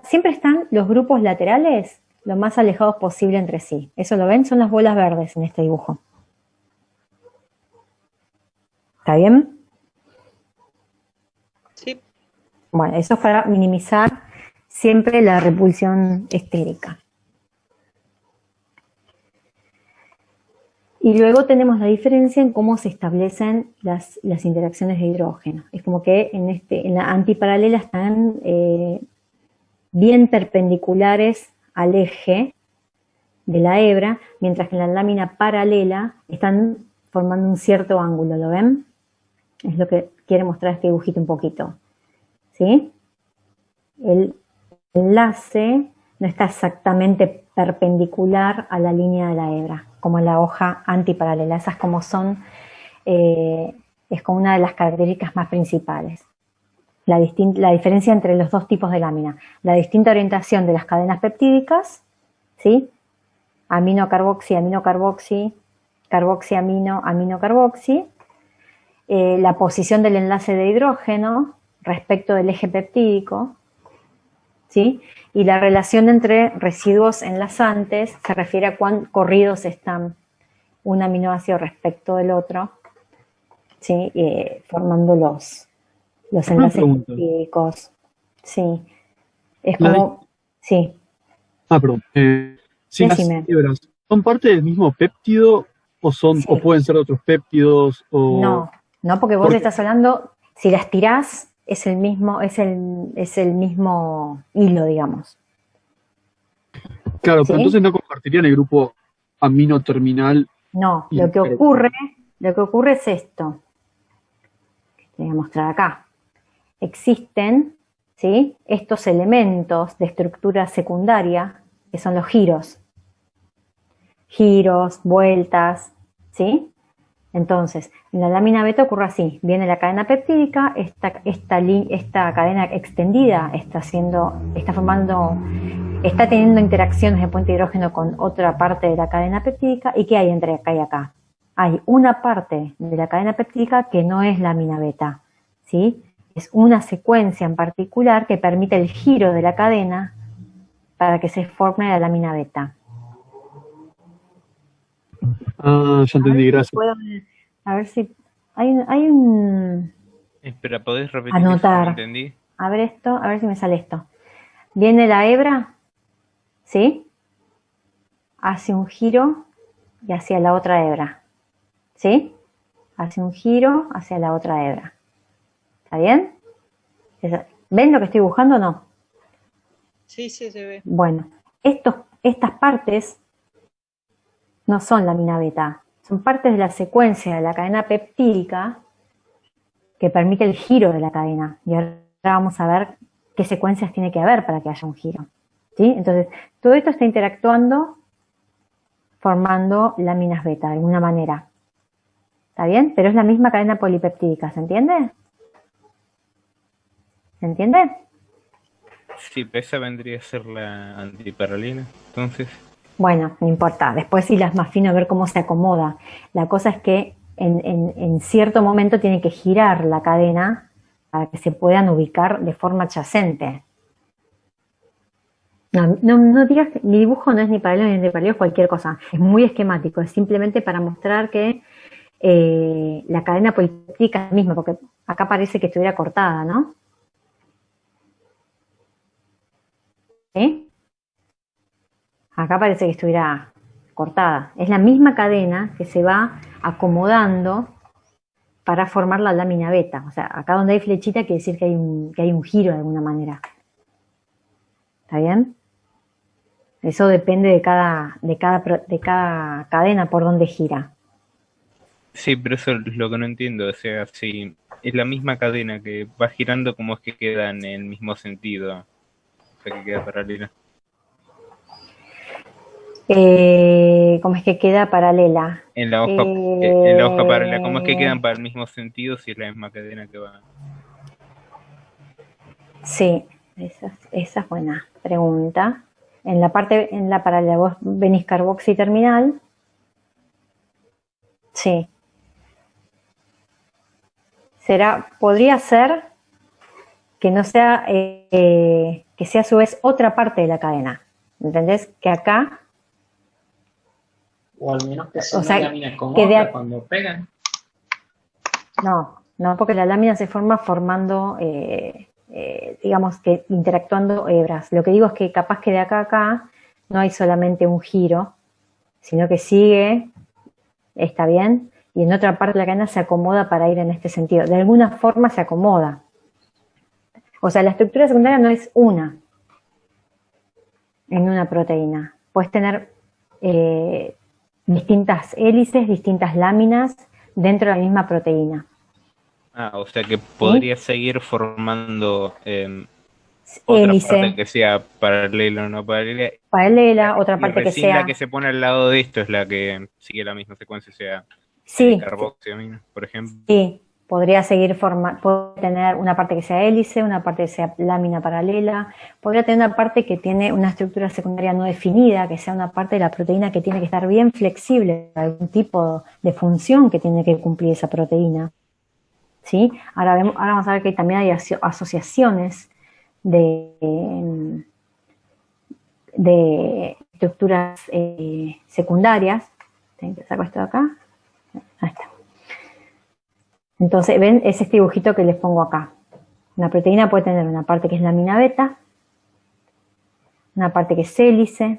siempre están los grupos laterales lo más alejados posible entre sí. ¿Eso lo ven? Son las bolas verdes en este dibujo. ¿Está bien? Sí. Bueno, eso es para minimizar siempre la repulsión estérica. Y luego tenemos la diferencia en cómo se establecen las interacciones de hidrógeno. Es como que en la antiparalela están bien perpendiculares al eje de la hebra, mientras que en la lámina paralela están formando un cierto ángulo, ¿lo ven? Es lo que quiere mostrar este dibujito un poquito. ¿Sí? El enlace no está exactamente perpendicular a la línea de la hebra, como en la hoja antiparalela. Esas como son, es como una de las características más principales. La diferencia entre los dos tipos de lámina. La distinta orientación de las cadenas peptídicas, ¿sí? Amino, carboxi, amino, carboxi, carboxi, amino, amino, carboxi. La posición del enlace de hidrógeno respecto del eje peptídico, ¿sí? Y la relación entre residuos enlazantes se refiere a cuán corridos están un aminoácido respecto del otro, ¿sí? Formando los enlaces peptídicos. Sí. Es como... Sí. Perdón. Si las Decime. hebras son parte del mismo péptido o o pueden ser otros péptidos o... No, porque vos estás hablando, si las tirás, es el mismo hilo, digamos. Claro, ¿Sí? pero entonces no compartirían el grupo amino terminal. No, lo que ocurre es esto. Que te voy a mostrar acá. Existen, ¿sí?, estos elementos de estructura secundaria, que son los giros. Giros, vueltas, ¿sí? Entonces, en la lámina beta ocurre así. Viene la cadena peptídica, esta cadena extendida está teniendo interacciones de puente de hidrógeno con otra parte de la cadena peptídica. ¿Y qué hay entre acá y acá? Hay una parte de la cadena peptídica que no es lámina beta, ¿sí? Es una secuencia en particular que permite el giro de la cadena para que se forme la lámina beta. Ah, ya entendí, gracias. A ver si hay un... Espera, ¿podés repetir Anotar. eso? No entendí. A ver a ver si me sale esto. Viene la hebra, ¿sí? Hace un giro y hacia la otra hebra, ¿sí? Hace un giro hacia la otra hebra. ¿Está bien? ¿Ven lo que estoy dibujando o no? Sí, se ve. Bueno, estas partes no son lámina beta, son partes de la secuencia de la cadena peptídica que permite el giro de la cadena. Y ahora vamos a ver qué secuencias tiene que haber para que haya un giro. ¿Sí? Entonces, todo esto está interactuando formando láminas beta de alguna manera. ¿Está bien? Pero es la misma cadena polipeptídica, ¿se entiende? ¿Se entiende? Sí, pero esa vendría a ser la antiparalina, entonces. Bueno, no importa. Después sí las más fino a ver cómo se acomoda. La cosa es que en cierto momento tiene que girar la cadena para que se puedan ubicar de forma adyacente. No digas que mi dibujo no es ni paralelo ni antiparalelo, es cualquier cosa. Es muy esquemático, es simplemente para mostrar que la cadena polipeptídica es la misma, porque acá parece que estuviera cortada, ¿no? ¿Sí? Acá parece que estuviera cortada. Es la misma cadena que se va acomodando para formar la lámina beta. O sea, acá donde hay flechita quiere decir que hay un giro de alguna manera. ¿Está bien? Eso depende de cada cadena por donde gira. Sí, pero eso es lo que no entiendo. O sea, si es la misma cadena que va girando, ¿cómo es que queda en el mismo sentido? O sea, que queda paralela. ¿Cómo es que queda paralela? En la hoja paralela, ¿cómo es que quedan para el mismo sentido si es la misma cadena que va? Sí, esa es buena pregunta. En la paralela, vos venís carboxi terminal. Sí. Podría ser que no sea, que sea a su vez otra parte de la cadena. ¿Entendés? Que acá, O al menos que sea o sea, una lámina con que otra cuando pegan. no, porque la lámina se forma formando, digamos que interactuando hebras. Lo que digo es que capaz que de acá a acá no hay solamente un giro, sino que sigue, está bien, y en otra parte de la cadena se acomoda para ir en este sentido. De alguna forma se acomoda. O sea, la estructura secundaria no es una en una proteína. Puedes tener distintas hélices, distintas láminas dentro de la misma proteína. O sea que podría seguir formando otra Hélice. parte que sea paralela o no paralela. Paralela, otra Y parte que recién sea... la que se pone al lado de esto es la que sigue la misma secuencia, o sea, Sí. carboxiamina, por ejemplo. Sí, podría seguir puede tener una parte que sea hélice, una parte que sea lámina paralela, podría tener una parte que tiene una estructura secundaria no definida, que sea una parte de la proteína que tiene que estar bien flexible, algún tipo de función que tiene que cumplir esa proteína. ¿Sí? Ahora vamos a ver que también hay asociaciones de estructuras secundarias. Saco esto de acá. Ahí está. Entonces, ven, es este dibujito que les pongo acá. Una proteína puede tener una parte que es lámina beta, una parte que es hélice.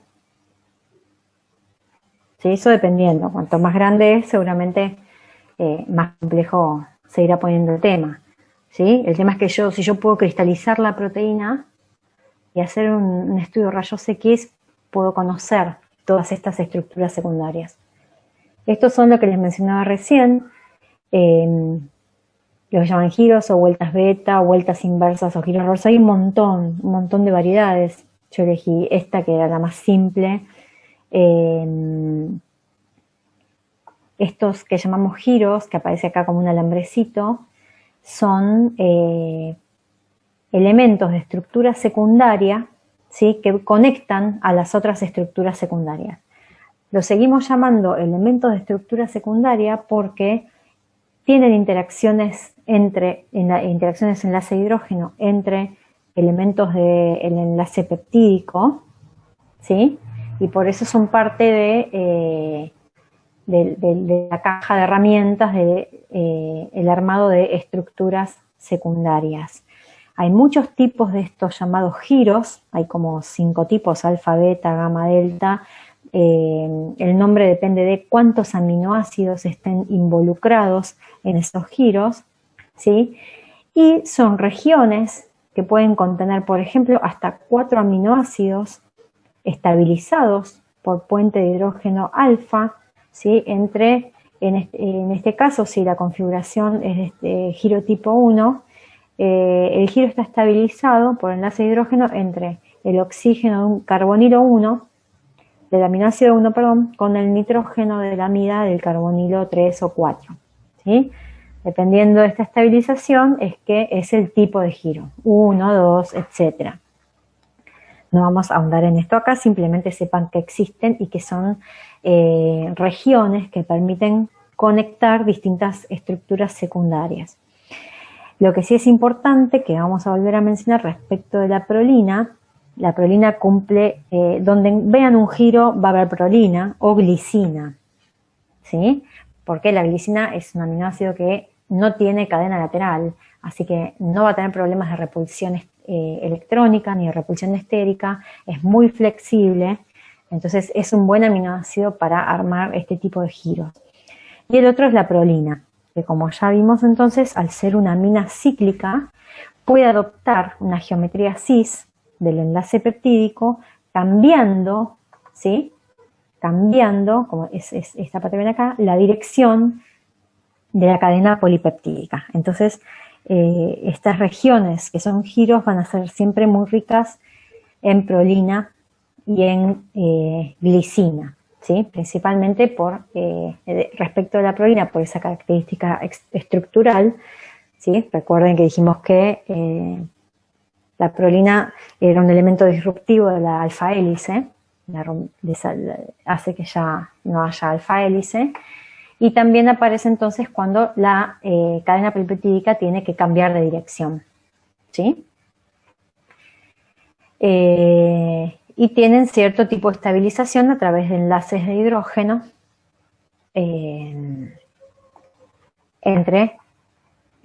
¿Sí? Eso dependiendo. Cuanto más grande es, seguramente más complejo se irá poniendo el tema. ¿Sí? El tema es que si yo puedo cristalizar la proteína y hacer un estudio rayos X, puedo conocer todas estas estructuras secundarias. Estos son lo que les mencionaba recién, los que llaman giros o vueltas beta, o vueltas inversas o giros reversos. Hay un montón de variedades. Yo elegí esta que era la más simple. Estos que llamamos giros, que aparece acá como un alambrecito, son elementos de estructura secundaria, ¿sí? Que conectan a las otras estructuras secundarias. Los seguimos llamando elementos de estructura secundaria porque tienen interacciones enlace de hidrógeno entre elementos del enlace peptídico, ¿sí? Y por eso son parte de la caja de herramientas del armado de estructuras secundarias. Hay muchos tipos de estos llamados giros, hay como 5 tipos, alfa, beta, gamma, delta. El nombre depende de cuántos aminoácidos estén involucrados en esos giros, ¿sí? Y son regiones que pueden contener, por ejemplo, hasta 4 aminoácidos estabilizados por puente de hidrógeno alfa, ¿sí? En este caso, si la configuración es de giro tipo 1, el giro está estabilizado por enlace de hidrógeno entre el oxígeno de un carbonilo 1, del aminoácido 1, perdón, con el nitrógeno de la amida del carbonilo 3 o 4. ¿Sí? Dependiendo de esta estabilización es que es el tipo de giro, 1, 2, etc. No vamos a ahondar en esto acá, simplemente sepan que existen y que son regiones que permiten conectar distintas estructuras secundarias. Lo que sí es importante, que vamos a volver a mencionar respecto de la prolina cumple, donde vean un giro va a haber prolina o glicina, ¿sí? Porque la glicina es un aminoácido que no tiene cadena lateral, así que no va a tener problemas de repulsión electrónica ni de repulsión estérica, es muy flexible, entonces es un buen aminoácido para armar este tipo de giros. Y el otro es la prolina, que como ya vimos entonces, al ser una amina cíclica, puede adoptar una geometría cis, del enlace peptídico, cambiando, ¿sí? Cambiando, como es esta parte que ven acá, la dirección de la cadena polipeptídica. Entonces, estas regiones que son giros van a ser siempre muy ricas en prolina y en glicina, ¿sí? Principalmente respecto a la prolina, por esa característica estructural, ¿sí? Recuerden que dijimos que la prolina era un elemento disruptivo de la alfa hélice, hace que ya no haya alfa hélice, y también aparece entonces cuando la cadena polipeptídica tiene que cambiar de dirección, ¿sí? Y tienen cierto tipo de estabilización a través de enlaces de hidrógeno entre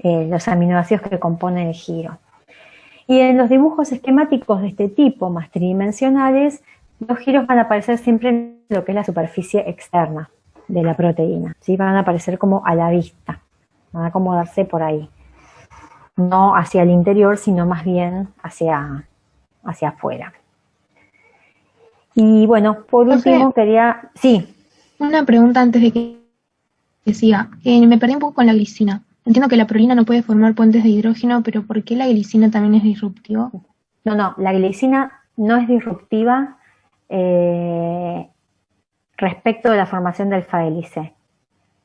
los aminoácidos que componen el giro. Y en los dibujos esquemáticos de este tipo, más tridimensionales, los giros van a aparecer siempre en lo que es la superficie externa de la proteína, ¿sí? Van a aparecer como a la vista, van a acomodarse por ahí. No hacia el interior, sino más bien hacia afuera. Y bueno, por último quería... Sí. Una pregunta antes de que siga. Me perdí un poco con la glicina. Entiendo que la prolina no puede formar puentes de hidrógeno, pero ¿por qué la glicina también es disruptiva? No, la glicina no es disruptiva respecto de la formación de alfa hélice.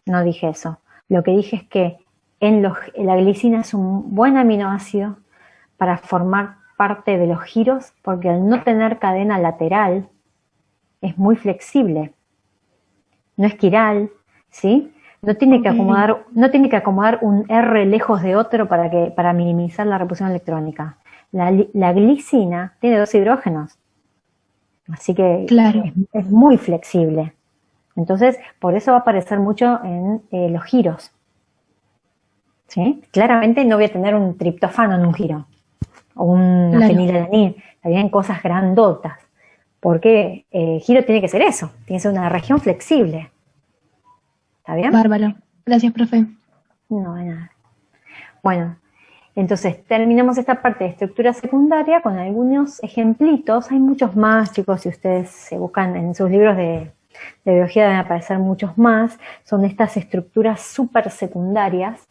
No dije eso. Lo que dije es que la glicina es un buen aminoácido para formar parte de los giros, porque al no tener cadena lateral es muy flexible. No es quiral, ¿sí? No tiene que acomodar un R lejos de otro para minimizar la repulsión electrónica. La glicina tiene 2 hidrógenos, así que claro, es muy flexible. Entonces, por eso va a aparecer mucho en los giros, ¿sí? Claramente no voy a tener un triptofano en un giro, o una fenilalanina, también cosas grandotas, porque el giro tiene que ser eso, tiene que ser una región flexible. ¿Está bien? Bárbaro. Gracias, profe. No, de nada. Bueno, entonces terminamos esta parte de estructura secundaria con algunos ejemplitos. Hay muchos más, chicos, si ustedes se buscan en sus libros de biología deben aparecer muchos más. Son estas estructuras supersecundarias,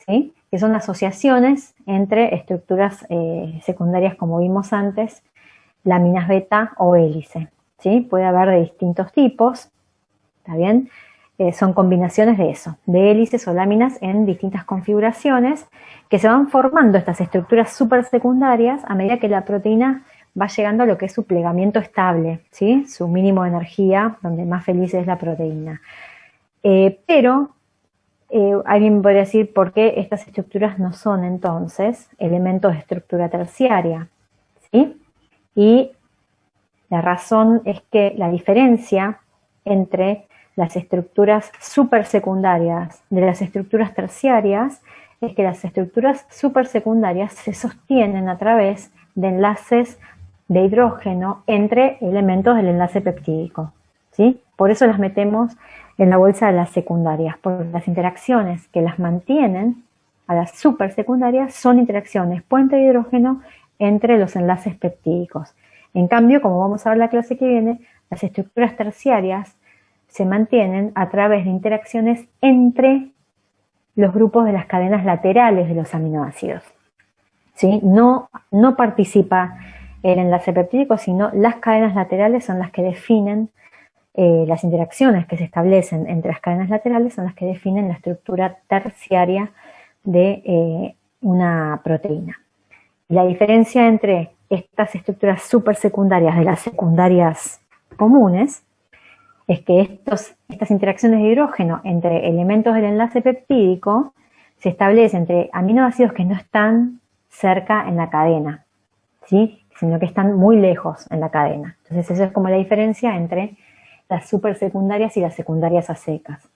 ¿sí? Que son asociaciones entre estructuras secundarias, como vimos antes, láminas beta o hélice, ¿sí? Puede haber de distintos tipos, ¿está bien? Son combinaciones de eso, de hélices o láminas en distintas configuraciones que se van formando estas estructuras supersecundarias a medida que la proteína va llegando a lo que es su plegamiento estable, ¿sí? Su mínimo de energía, donde más feliz es la proteína. Pero alguien podría decir por qué estas estructuras no son entonces elementos de estructura terciaria, ¿sí? Y la razón es que la diferencia entre las estructuras supersecundarias de las estructuras terciarias es que las estructuras supersecundarias se sostienen a través de enlaces de hidrógeno entre elementos del enlace peptídico, ¿sí? Por eso las metemos en la bolsa de las secundarias, porque las interacciones que las mantienen a las supersecundarias son interacciones puente de hidrógeno entre los enlaces peptídicos. En cambio, como vamos a ver la clase que viene, las estructuras terciarias se mantienen a través de interacciones entre los grupos de las cadenas laterales de los aminoácidos, ¿sí? No participa el enlace peptídico, sino las cadenas laterales son las que definen las interacciones que se establecen entre las cadenas laterales, son las que definen la estructura terciaria de una proteína. La diferencia entre estas estructuras supersecundarias de las secundarias comunes es que estas interacciones de hidrógeno entre elementos del enlace peptídico se establecen entre aminoácidos que no están cerca en la cadena, ¿sí? Sino que están muy lejos en la cadena. Entonces eso es como la diferencia entre las supersecundarias y las secundarias a secas.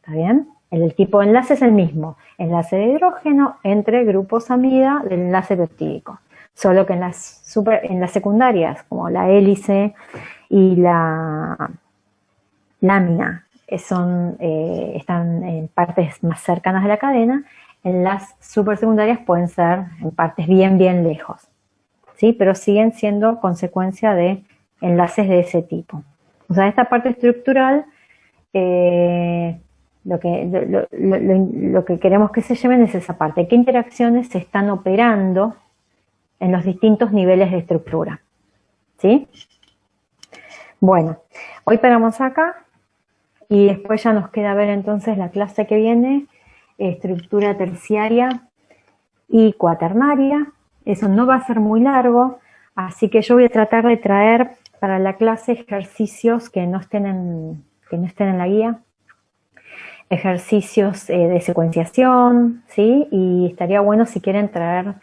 ¿Está bien? El tipo de enlace es el mismo, enlace de hidrógeno entre grupos amida del enlace peptídico. Solo que en las secundarias, como la hélice y la lámina, están en partes más cercanas de la cadena, en las supersecundarias pueden ser en partes bien lejos, ¿sí? Pero siguen siendo consecuencia de enlaces de ese tipo. O sea, esta parte estructural, lo que queremos que se lleven es esa parte. ¿Qué interacciones se están operando en los distintos niveles de estructura? ¿Sí? Bueno, hoy paramos acá y después ya nos queda ver entonces la clase que viene, estructura terciaria y cuaternaria. Eso no va a ser muy largo, así que yo voy a tratar de traer para la clase ejercicios que no estén en la guía, ejercicios de secuenciación, ¿sí? Y estaría bueno si quieren traer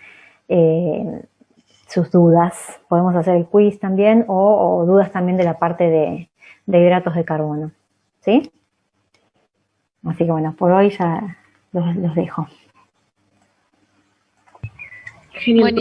sus dudas. Podemos hacer el quiz también o dudas también de la parte de hidratos de carbono, ¿sí? Así que bueno, por hoy ya los dejo. Genial.